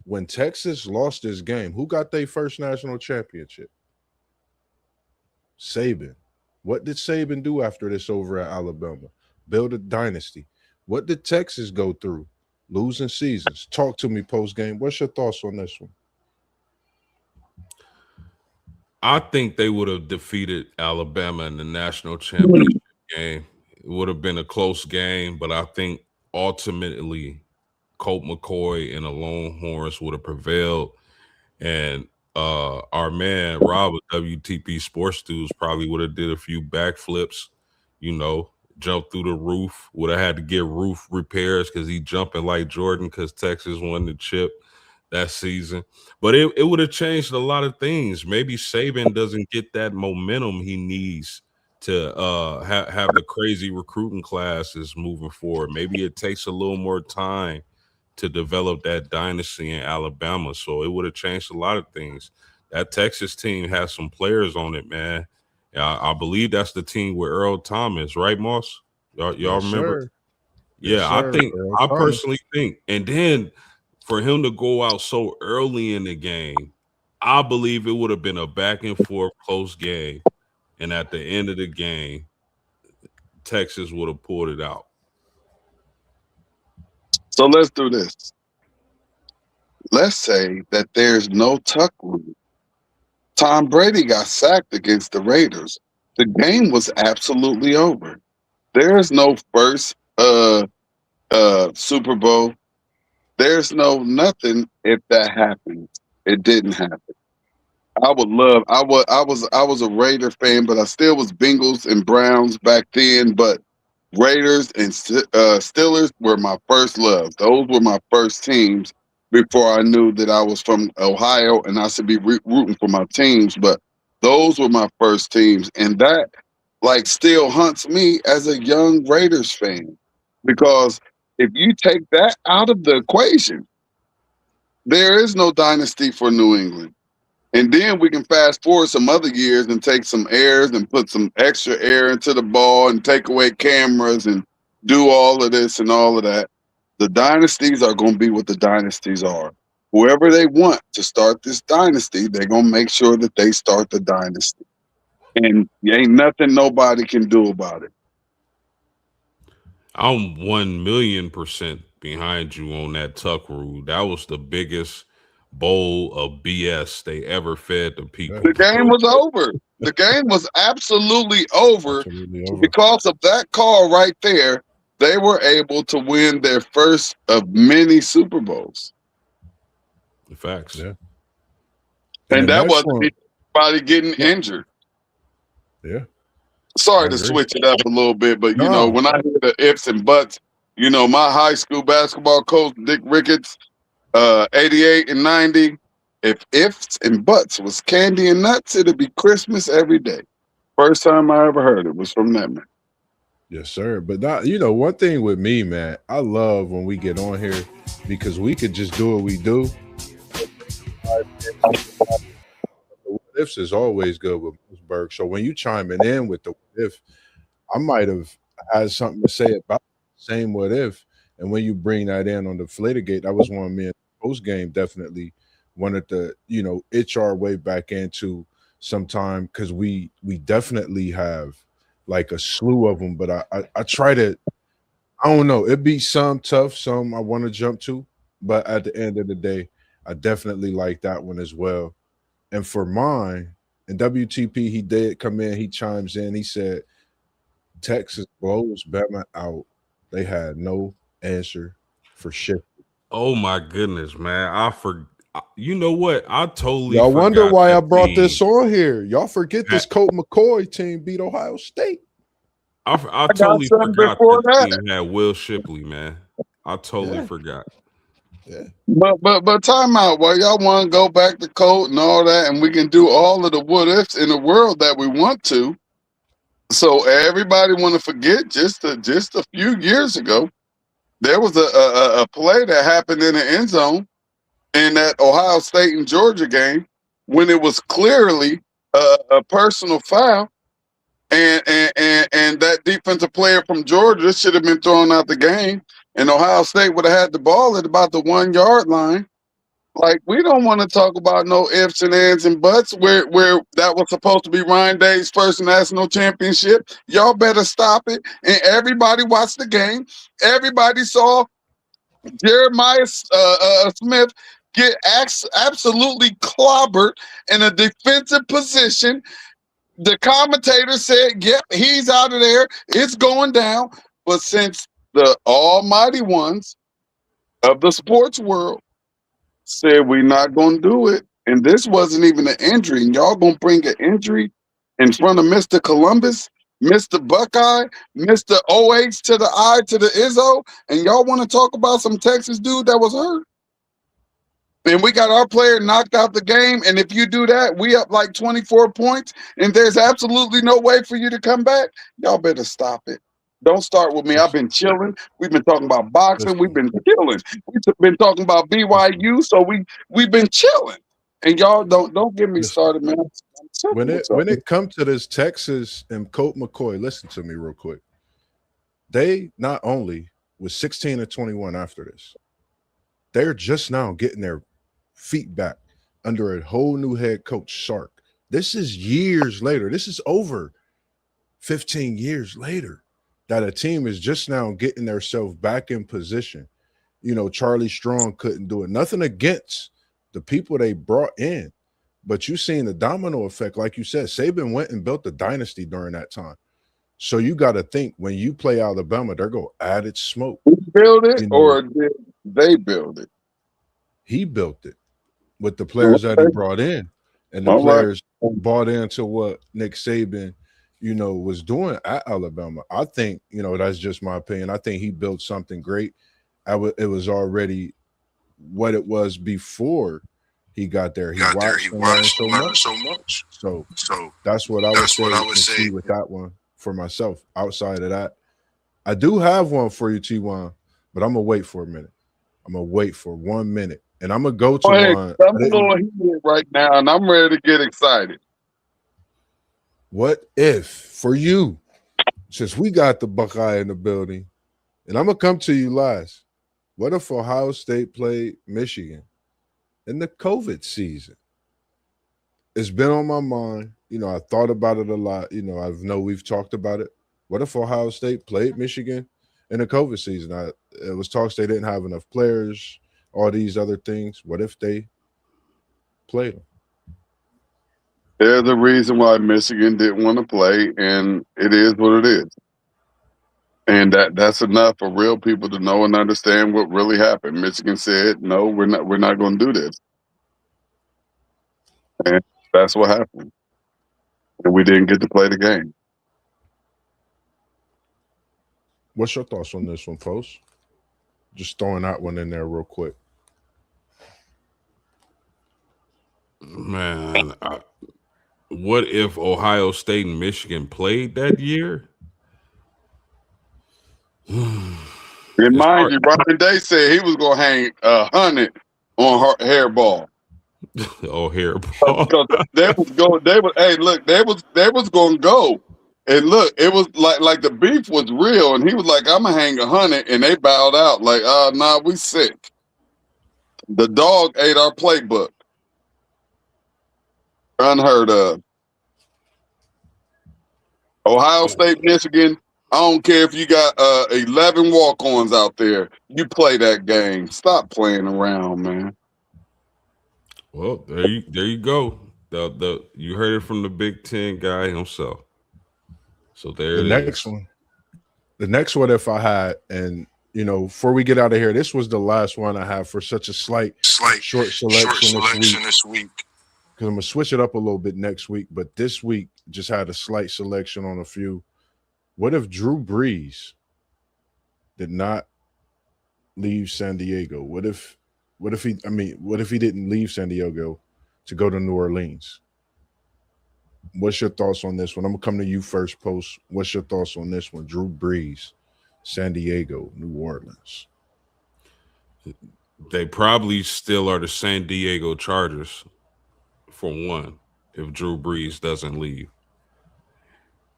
when Texas lost this game, who got their first national championship? Saban. What did Saban do after this over at Alabama? Build a dynasty. What did Texas go through? Losing seasons. Talk to me post game. What's your thoughts on this one? I think they would have defeated Alabama in the national championship game. It would have been a close game, but I think ultimately Colt McCoy and the Longhorns would have prevailed. And our man Rob of WTP Sports Dudes probably would have did a few backflips, jumped through the roof. Would have had to get roof repairs because he jumping like Jordan because Texas won the chip. that season. But it would have changed a lot of things. Maybe Saban doesn't get that momentum he needs to have the crazy recruiting classes moving forward. Maybe it takes a little more time to develop that dynasty in Alabama. So it would have changed a lot of things. That Texas team has some players on it, man. I believe that's the team with Earl Thomas, right, Moss? Y'all Yes, remember? sir. Yes, Yeah, I sir. think Earl I Thomas. personally think, and then for him to go out so early in the game, I believe it would have been a back and forth close game, and at the end of the game, Texas would have pulled it out. So let's do this. Let's say that there's no tuck rule. Tom Brady got sacked against the Raiders. The game was absolutely over. There's no first Super Bowl. There's no nothing if that happens. It didn't happen. I would love. I was a Raider fan, but I still was Bengals and Browns back then. But Raiders and Steelers were my first love. Those were my first teams before I knew that I was from Ohio and I should be rooting for my teams. But those were my first teams, and that like still haunts me as a young Raiders fan because if you take that out of the equation, there is no dynasty for New England. And then we can fast forward some other years and take some airs and put some extra air into the ball and take away cameras and do all of this and all of that. The dynasties are going to be what the dynasties are. Whoever they want to start this dynasty, they're going to make sure that they start the dynasty. And ain't nothing nobody can do about it. I'm 1,000,000% behind you on that tuck rule. That was the biggest bowl of BS they ever fed the people. The game was over. The game was absolutely over. Absolutely over. Because of that call right there. They were able to win their first of many Super Bowls. Facts. Yeah. And that next wasn't anybody getting injured. Yeah. Sorry I to agree. switch it up a little bit, but you No. know, when I hear the ifs and buts, you know, my high school basketball coach, Dick Ricketts, 88 and 90, if ifs and buts was candy and nuts, it'd be Christmas every day. First time I ever heard it was from that man. Yes, sir. But not, you know, one thing with me, man, I love when we get on here because we could just do what we do. The what ifs is always good with MossBurgh. So when you chiming in with the what if, I might have had something to say about the same what if. And when you bring that in on the Flatergate, that was one me and post game definitely wanted to, you know, itch our way back into sometime because we definitely have like a slew of them. But I try to, I don't know, it'd be some tough, some I want to jump to. But at the end of the day, I definitely like that one as well. And for mine, and WTP, he did come in, he chimes in, he said, Texas blows Bama out. They had no answer for shit. Oh my goodness, man! You know what? I totally. Y'all wonder forgot why that I brought team. this on here. Y'all forget this Colt McCoy team beat Ohio State. I totally something forgot before that that. team had Will Shipley, man. I totally forgot. Yeah. But time out. Well, y'all want to go back to Colt and all that, and we can do all of the what ifs in the world that we want to. So everybody want to forget just a few years ago, there was a play that happened in the end zone in that Ohio State and Georgia game when it was clearly a personal foul, and that defensive player from Georgia should have been thrown out the game, and Ohio State would have had the ball at about the 1 yard line. Like, we don't want to talk about no ifs and ands and buts where that was supposed to be Ryan Day's first national championship. Y'all better stop it. And everybody watched the game. Everybody saw Jeremiah Smith get absolutely clobbered in a defensive position. The commentator said, yep, he's out of there. It's going down. But since the almighty ones of the sports world said we're not going to do it, and this wasn't even an injury, and y'all going to bring an injury in front of Mr. Columbus, Mr. Buckeye, Mr. OH to the I to the Izzo, and y'all want to talk about some Texas dude that was hurt? And we got our player knocked out the game. And if you do that, we up like 24 points, and there's absolutely no way for you to come back. Y'all better stop it. Don't start with me. I've been chilling. We've been talking about boxing. We've been chilling. We've been talking about BYU. So we've been chilling. And y'all don't get me started, man. When it comes to this Texas and Colt McCoy, listen to me real quick. They not only was 16-21 after this, they're just now getting their feet back under a whole new head coach, Sark. This is years later. This is over 15 years later that a team is just now getting themselves back in position. You know, Charlie Strong couldn't do it. Nothing against the people they brought in, but you seen the domino effect. Like you said, Saban went and built a dynasty during that time. So you got to think when you play Alabama, they're going to add its smoke. Who built it, or did they build it? He built it with the players that he brought in, and the players bought into what Nick Saban, you know, was doing at Alabama. I think, you know, that's just my opinion. I think he built something great. It was already what it was before he got there. He watched and learned so much. So that's what I would say with that one for myself. Outside of that, I do have one for you, T1, but I'm gonna wait for a minute. I'm gonna wait for 1 minute, and I'm gonna go to one. I'm a little heated right now, and I'm ready to get excited. What if for you, since we got the Buckeye in the building, and I'm gonna come to you last. What if Ohio State played Michigan in the COVID season? It's been on my mind. You know, I thought about it a lot. You know, I know we've talked about it. What if Ohio State played Michigan in the COVID season? It was talks they didn't have enough players, all these other things. What if they played them? There's a reason why Michigan didn't want to play, and it is what it is. And that's enough for real people to know and understand what really happened. Michigan said, "No, we're not going to do this," and that's what happened. And we didn't get to play the game. What's your thoughts on this one, folks? Just throwing that one in there real quick. Man, what if Ohio State and Michigan played that year? And mind you, Ryan Day said he was going to hang 100 on hairball. Oh, hairball. Because they was going. Hey, look, they was going to go. And look, it was like the beef was real, and he was like, "I'm gonna hang 100," and they bowed out like, "Nah, we sick." The dog ate our playbook. Unheard of. Ohio State, Michigan. I don't care if you got 11 walk-ons out there. You play that game. Stop playing around, man. Well, there you go. You heard it from the Big Ten guy himself. So there the next one. The next one, if I had, and you know, before we get out of here, this was the last one I have for such a slight short selection this week. Because I'm gonna switch it up a little bit next week, but this week just had a slight selection on a few. What if Drew Brees did not leave San Diego? What if he didn't leave San Diego to go to New Orleans? What's your thoughts on this one? I'm gonna come to you first, Post. What's your thoughts on this one? Drew Brees, San Diego, New Orleans. They probably still are the San Diego Chargers, for one, if Drew Brees doesn't leave.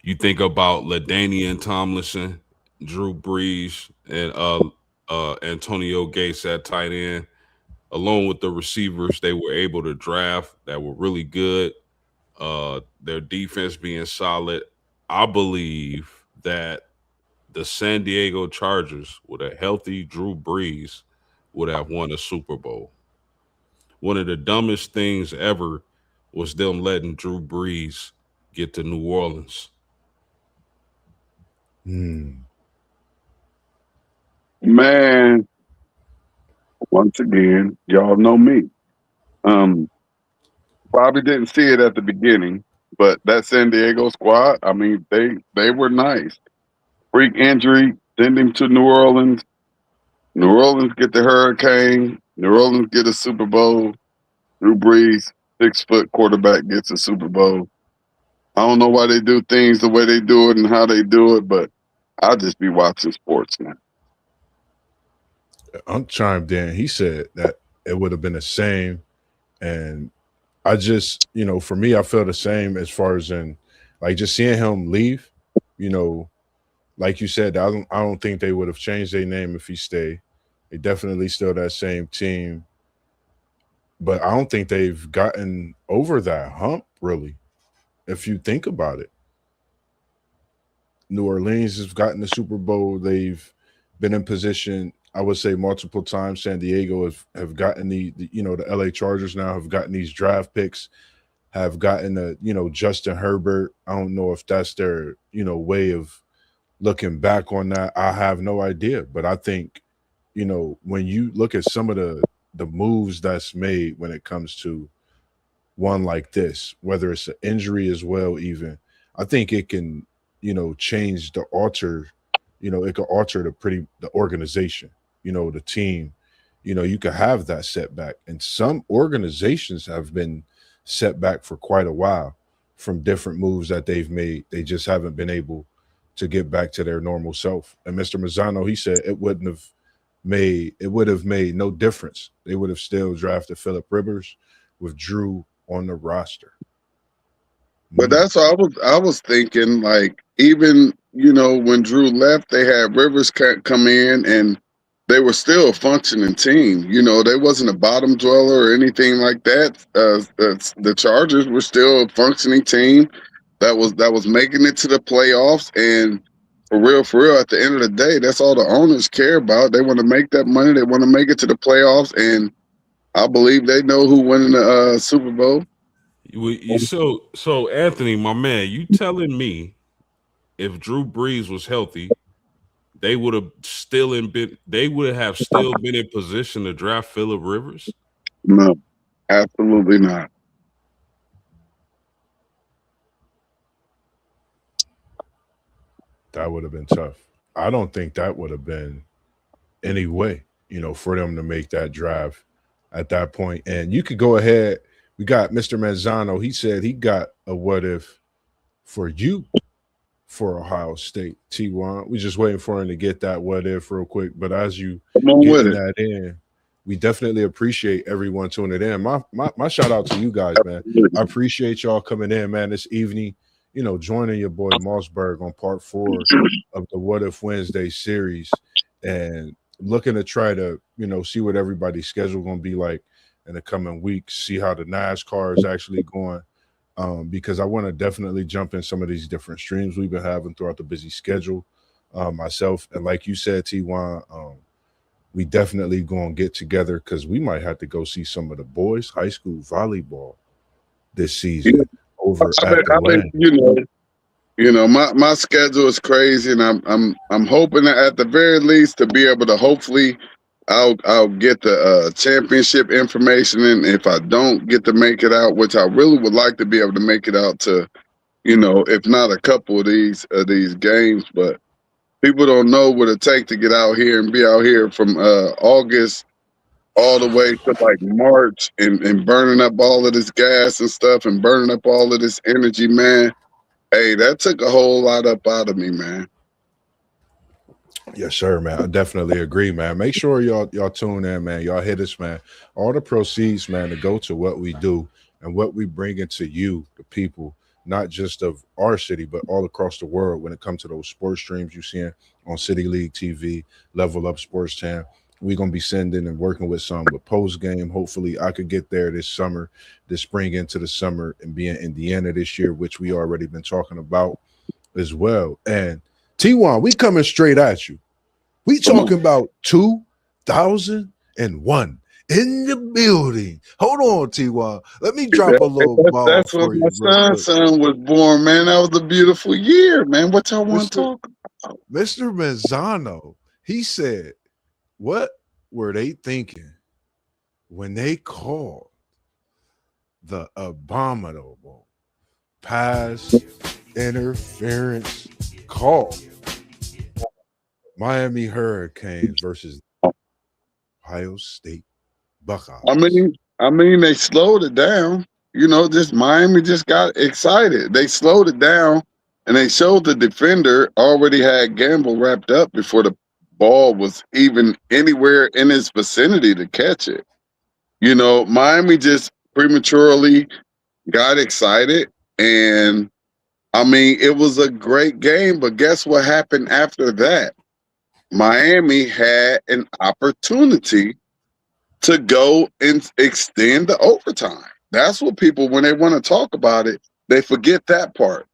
You think about LaDainian Tomlinson, Drew Brees, and Antonio Gates at tight end, along with the receivers they were able to draft that were really good. Their defense being solid. I believe that the San Diego Chargers, with a healthy Drew Brees, would have won a Super Bowl. One of the dumbest things ever was them letting Drew Brees get to New Orleans. Man, once again, y'all know me. Probably didn't see it at the beginning, but that San Diego squad, I mean, they were nice. Freak injury, send him to New Orleans. New Orleans get the hurricane. New Orleans get a Super Bowl. Drew Brees, 6 foot quarterback, gets a Super Bowl. I don't know why they do things the way they do it and how they do it, but I'll just be watching sports now. I'm chimed in. He said that it would have been the same. And I just, for me, I feel the same as far as in like just seeing him leave, you know, like you said, I don't think they would have changed their name if he stayed. They definitely still that same team. But I don't think they've gotten over that hump, really. If you think about it, New Orleans has gotten the Super Bowl. They've been in position, I would say, multiple times. San Diego have gotten the LA Chargers now have gotten these draft picks, have gotten Justin Herbert. I don't know if that's their, way of looking back on that. I have no idea. But I think, when you look at some of the moves that's made when it comes to one like this, whether it's an injury as well, even I think it can, change the alter, it could alter the organization, the team. You could have that setback. And some organizations have been set back for quite a while from different moves that they've made. They just haven't been able to get back to their normal self. And Mr. Mazzano, he said it would have made no difference. They would have still drafted Philip Rivers with Drew on the roster. But that's what I was thinking. Like even when Drew left, they had Rivers come in, and they were still a functioning team. They wasn't a bottom dweller or anything like that. The Chargers were still a functioning team that was making it to the playoffs. And for real, at the end of the day, that's all the owners care about. They want to make that money. They want to make it to the playoffs, and I believe they know who winning the Super Bowl. So Anthony, my man, you telling me if Drew Brees was healthy, they would have still been in position to draft Philip Rivers? No, absolutely not. That would have been tough. I don't think that would have been any way, for them to make that drive at that point. And you could go ahead. We got Mr. Manzano. He said he got a what if for you for Ohio State, T1. We just waiting for him to get that what if real quick. But as you Come on with getting it. that in, we definitely appreciate everyone tuning in. My shout out to you guys, man. I appreciate y'all coming in, man, this evening. Joining your boy MossBurgh on part 4 of the What If Wednesday series, and looking to try to see what everybody's schedule gonna be like in the coming weeks. See how the NASCAR is actually going, because I want to definitely jump in some of these different streams we've been having throughout the busy schedule, myself. And like you said, T1, we definitely going to get together because we might have to go see some of the boys high school volleyball this season over at the I mean, land. my schedule is crazy, and I'm hoping that at the very least to be able to hopefully I'll get the championship information, and if I don't get to make it out, which I really would like to be able to make it out to, if not a couple of these games, but people don't know what it takes to get out here and be out here from August all the way to like March and burning up all of this gas and stuff and burning up all of this energy, man. Hey, that took a whole lot up out of me, man. Yes, sir, man. I definitely agree, man. Make sure y'all tune in, man. Y'all hit us, man. All the proceeds, man, to go to what we do and what we bring into you, the people, not just of our city, but all across the world. When it comes to those sports streams you seeing on City League TV, Level Up Sports Town, we're gonna be sending and working with some with post game. Hopefully, I could get there this summer, this spring into the summer, and be in Indiana this year, which we already been talking about as well. And T1, we coming straight at you. We talking about 2001 in the building. Hold on, T1. Let me drop a little ball That's when for my you real quick. son was born, man. That was a beautiful year, man. What y'all want to Mr. talk about? Mr. Mazzano, he said, what were they thinking when they called the abominable pass interference call? Miami Hurricanes versus Ohio State I Buckeyes. mean, they slowed it down. Just Miami just got excited. They slowed it down, and they showed the defender already had Gamble wrapped up before the ball was even anywhere in his vicinity to catch it. Miami just prematurely got excited, and I mean, it was a great game. But guess what happened after that? Miami had an opportunity to go and extend the overtime. That's what people, when they want to talk about it, they forget that part.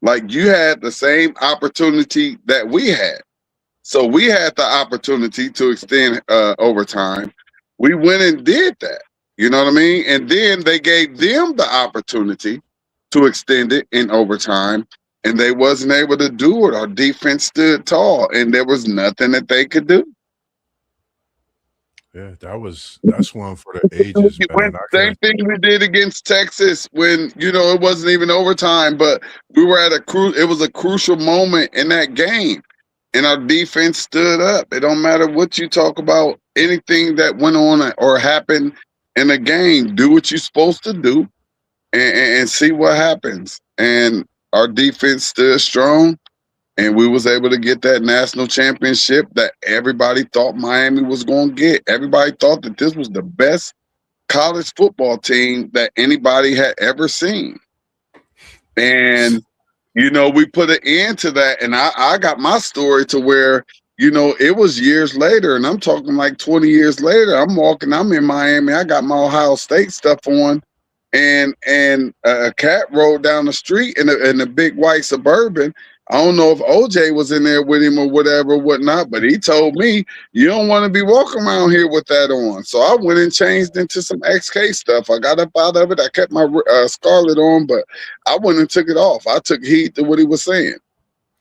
Like, you had the same opportunity that we had. So we had the opportunity to extend overtime. We went and did that. You know what I mean? And then they gave them the opportunity to extend it in overtime, and they wasn't able to do it. Our defense stood tall, and there was nothing that they could do. Yeah, that's one for the ages, man. I Same can thing we did against Texas when it wasn't even overtime, but we were at it was a crucial moment in that game, and our defense stood up. It don't matter what you talk about, anything that went on or happened in a game. Do what you're supposed to do, and see what happens. And our defense stood strong, and we was able to get that national championship that everybody thought Miami was going to get. Everybody thought that this was the best college football team that anybody had ever seen. And, we put an end to that. And I got my story to where, it was years later, and I'm talking like 20 years later. I'm in Miami. I got my Ohio State stuff on. And a cat rode down the street in a big white Suburban. I don't know if OJ was in there with him or whatnot, but he told me, you don't want to be walking around here with that on. So I went and changed into some XK stuff. I got up out of it. I kept my Scarlet on, but I went and took it off. I took heed to what he was saying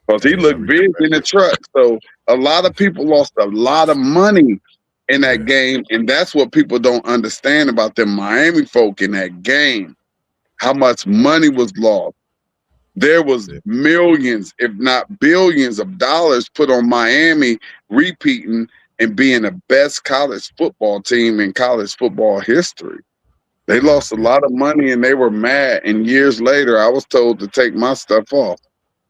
because he yeah, I looked big in the respect truck. So a lot of people lost a lot of money in that Yeah. game, and that's what people don't understand about the Miami folk in that game, how much money was lost. There was Yeah. millions, if not billions of dollars put on Miami repeating and being the best college football team in college football history. They Yeah. lost a lot of money and they were mad. And years later, I was told to take my stuff off,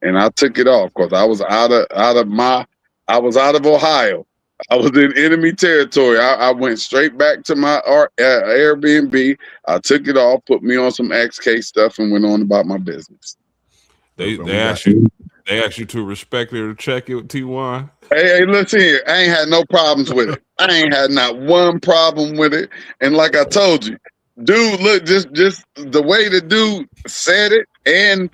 and I took it off because I was out of Ohio. I was in enemy territory. I went straight back to my Airbnb. I took it off, put me on some XK stuff, and went on about my business. They And they we got ask you they ask you to respect it or check it with T1. Hey, listen here. I ain't had no problems with it. I ain't had not one problem with it. And like I told you, dude, look, just the way the dude said it, and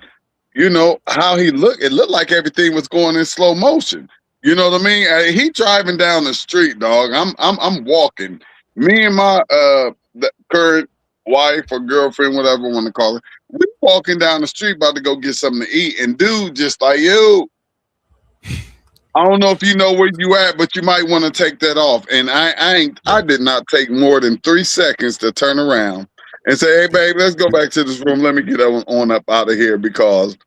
how he looked. It looked like everything was going in slow motion. You know what I mean? He driving down the street, dog. I'm walking. Me and my the current wife or girlfriend, whatever you want to call her, we walking down the street about to go get something to eat, and dude just like, yo, I don't know if you know where you at, but you might want to take that off. And I did not take more than 3 seconds to turn around and say, hey, babe, let's go back to this room. Let me get on up out of here, because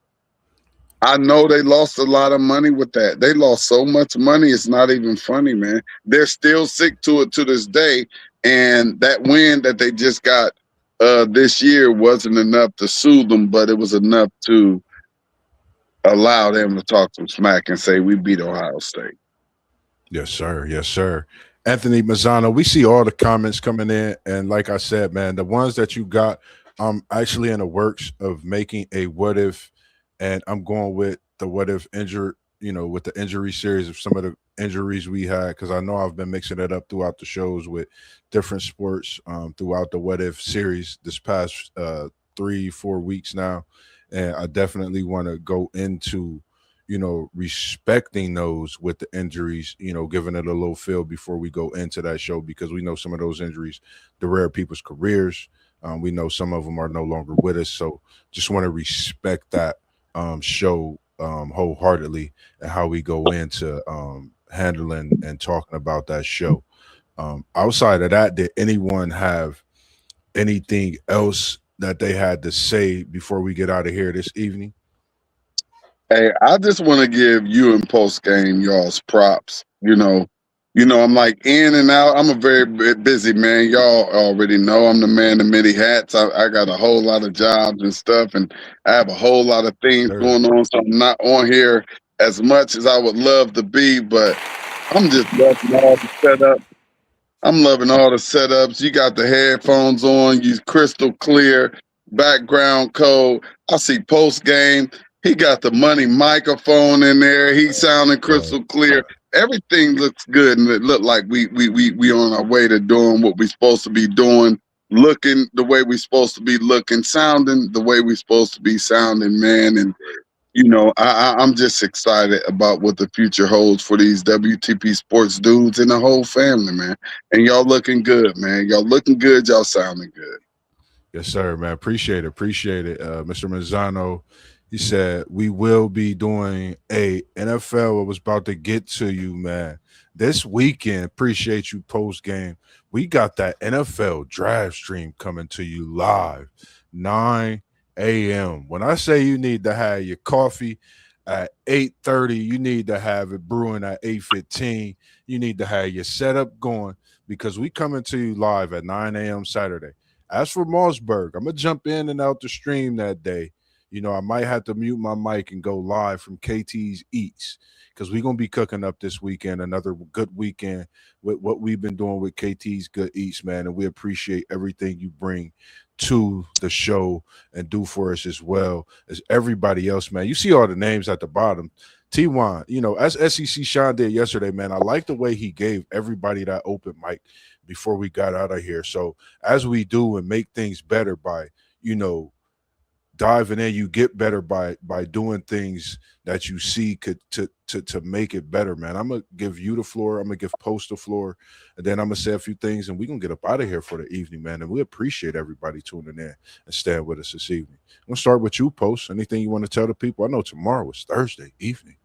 I know they lost a lot of money with that. They lost so much money, it's not even funny, man. They're still sick to it to this day. And that win that they just got this year wasn't enough to soothe them, but it was enough to allow them to talk some smack and say we beat Ohio State. Yes, sir. Yes, sir. Anthony Mazzano, we see all the comments coming in. And like I said, man, the ones that you got, I'm actually in the works of making a what if, and I'm going with the what if injury, with the injury series of some of the injuries we had, because I know I've been mixing it up throughout the shows with different sports throughout the what if series this past 3-4 weeks now. And I definitely want to go into respecting those with the injuries, giving it a little feel before we go into that show, because we know some of those injuries derail people's careers. We know some of them are no longer with us. So just want to respect that show wholeheartedly, and how we go into handling and talking about that show. Outside of that, did anyone have anything else that they had to say before we get out of here this evening? Hey, I just want to give you and post game y'all's props. I'm like in and out. I'm a very busy man. Y'all already know I'm the man of many hats. I got a whole lot of jobs and stuff, and I have a whole lot of things Sure. going on. So I'm not on here as much as I would love to be, but I'm just loving all the setup. I'm loving all the setups. You got the headphones on, you crystal clear, background code. I see post game. He got the money microphone in there. He's sounding crystal clear. Everything looks good, and it looked like we on our way to doing what we're supposed to be doing, looking the way we're supposed to be looking, sounding the way we're supposed to be sounding, man. And I'm just excited about what the future holds for these WTP sports dudes and the whole family, man. And y'all looking good, man. Y'all looking good. Y'all sounding good. Yes, sir, man. Appreciate it. Mr. Mazzano, he said, we will be doing a NFL. I was about to get to you, man. This weekend, appreciate you post game. We got that NFL draft stream coming to you live, 9 a.m. When I say you need to have your coffee at 8:30, you need to have it brewing at 8:15. You need to have your setup going because we coming to you live at 9 a.m. Saturday. As for MossBurgh, I'm gonna jump in and out the stream that day. I might have to mute my mic and go live from KT's Eats because we're gonna be cooking up this weekend, another good weekend with what we've been doing with KT's Good Eats, man. And we appreciate everything you bring to the show and do for us as well as everybody else, man. You see all the names at the bottom. T1, as SEC Sean did yesterday, man. I like the way he gave everybody that open mic before we got out of here. So as we do and make things better by, diving in, you get better by doing things that you see could to make it better, man. I'm gonna give you the floor. I'm gonna give Post the floor, and then I'm gonna say a few things, and we're gonna get up out of here for the evening, man. And we appreciate everybody tuning in and staying with us this evening. I'm gonna start with you, Post. Anything you want to tell the people? I know tomorrow is Thursday evening.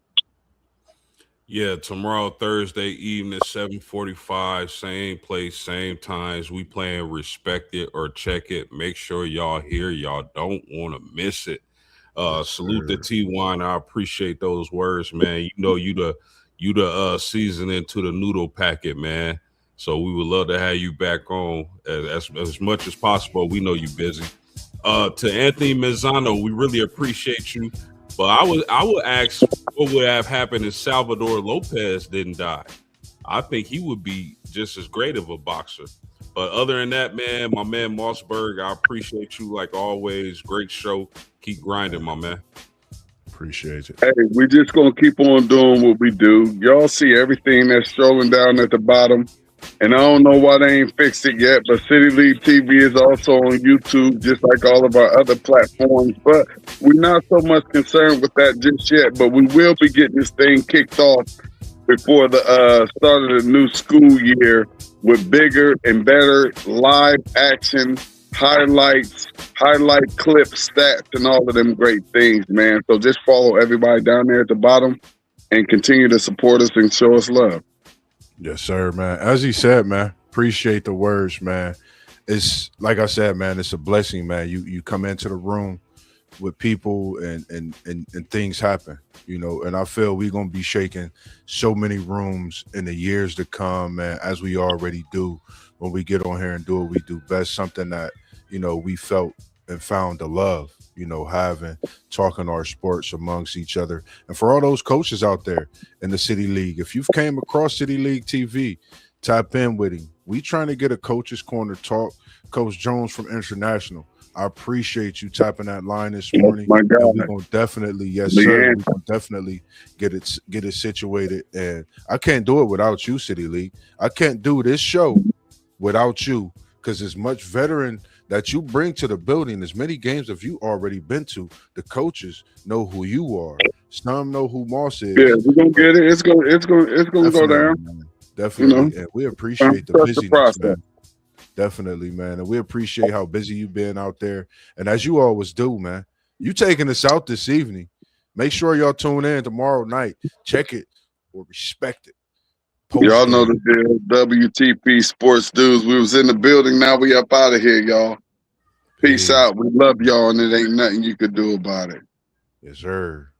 Yeah, tomorrow, Thursday evening, 7:45, same place, same times. We playing Respect It or Check It. Make sure y'all here. Y'all don't want to miss it. Salute the T1. I appreciate those words, man. You the seasoning to the noodle packet, man. So we would love to have you back on as much as possible. We know you busy. To Anthony Mazzano, we really appreciate you. But I would ask what would have happened if Salvador Lopez didn't die. I think he would be just as great of a boxer. But other than that, man, my man MossBurgh, I appreciate you like always. Great show. Keep grinding, my man. Appreciate it. Hey, we just gonna keep on doing what we do. Y'all see everything that's strolling down at the bottom. And I don't know why they ain't fixed it yet, but City League TV is also on YouTube, just like all of our other platforms. But we're not so much concerned with that just yet. But we will be getting this thing kicked off before the start of the new school year with bigger and better live action highlight clips, stats, and all of them great things, man. So just follow everybody down there at the bottom and continue to support us and show us love. Yes, sir, man. As he said, man, appreciate the words, man. It's like I said, man, it's a blessing, man. You come into the room with people and things happen, and I feel we're gonna be shaking so many rooms in the years to come, man, as we already do when we get on here and do what we do best, something that, we felt and found the love, having talking our sports amongst each other. And for all those coaches out there in the City League, if you've came across City League TV, tap in with him. We trying to get a coach's corner talk. Coach Jones from International, I appreciate you tapping that line this morning. My God. And we're gonna definitely, yes, sir, we're gonna definitely get it situated. And I can't do it without you, City League. I can't do this show without you, because as much veteran that you bring to the building, as many games have you already been to, the coaches know who you are. Some know who Moss is. Yeah, we're gonna get it. It's gonna go down. Man. Definitely. And we appreciate the busyness, man. Definitely, man. And we appreciate how busy you've been out there. And as you always do, man, you taking us out this evening. Make sure y'all tune in tomorrow night. Check it or respect it. Y'all know the deal. WTP Sports Dudes. We was in the building. Now we up out of here, y'all. Peace out. We love y'all, and it ain't nothing you could do about it. Yes, sir.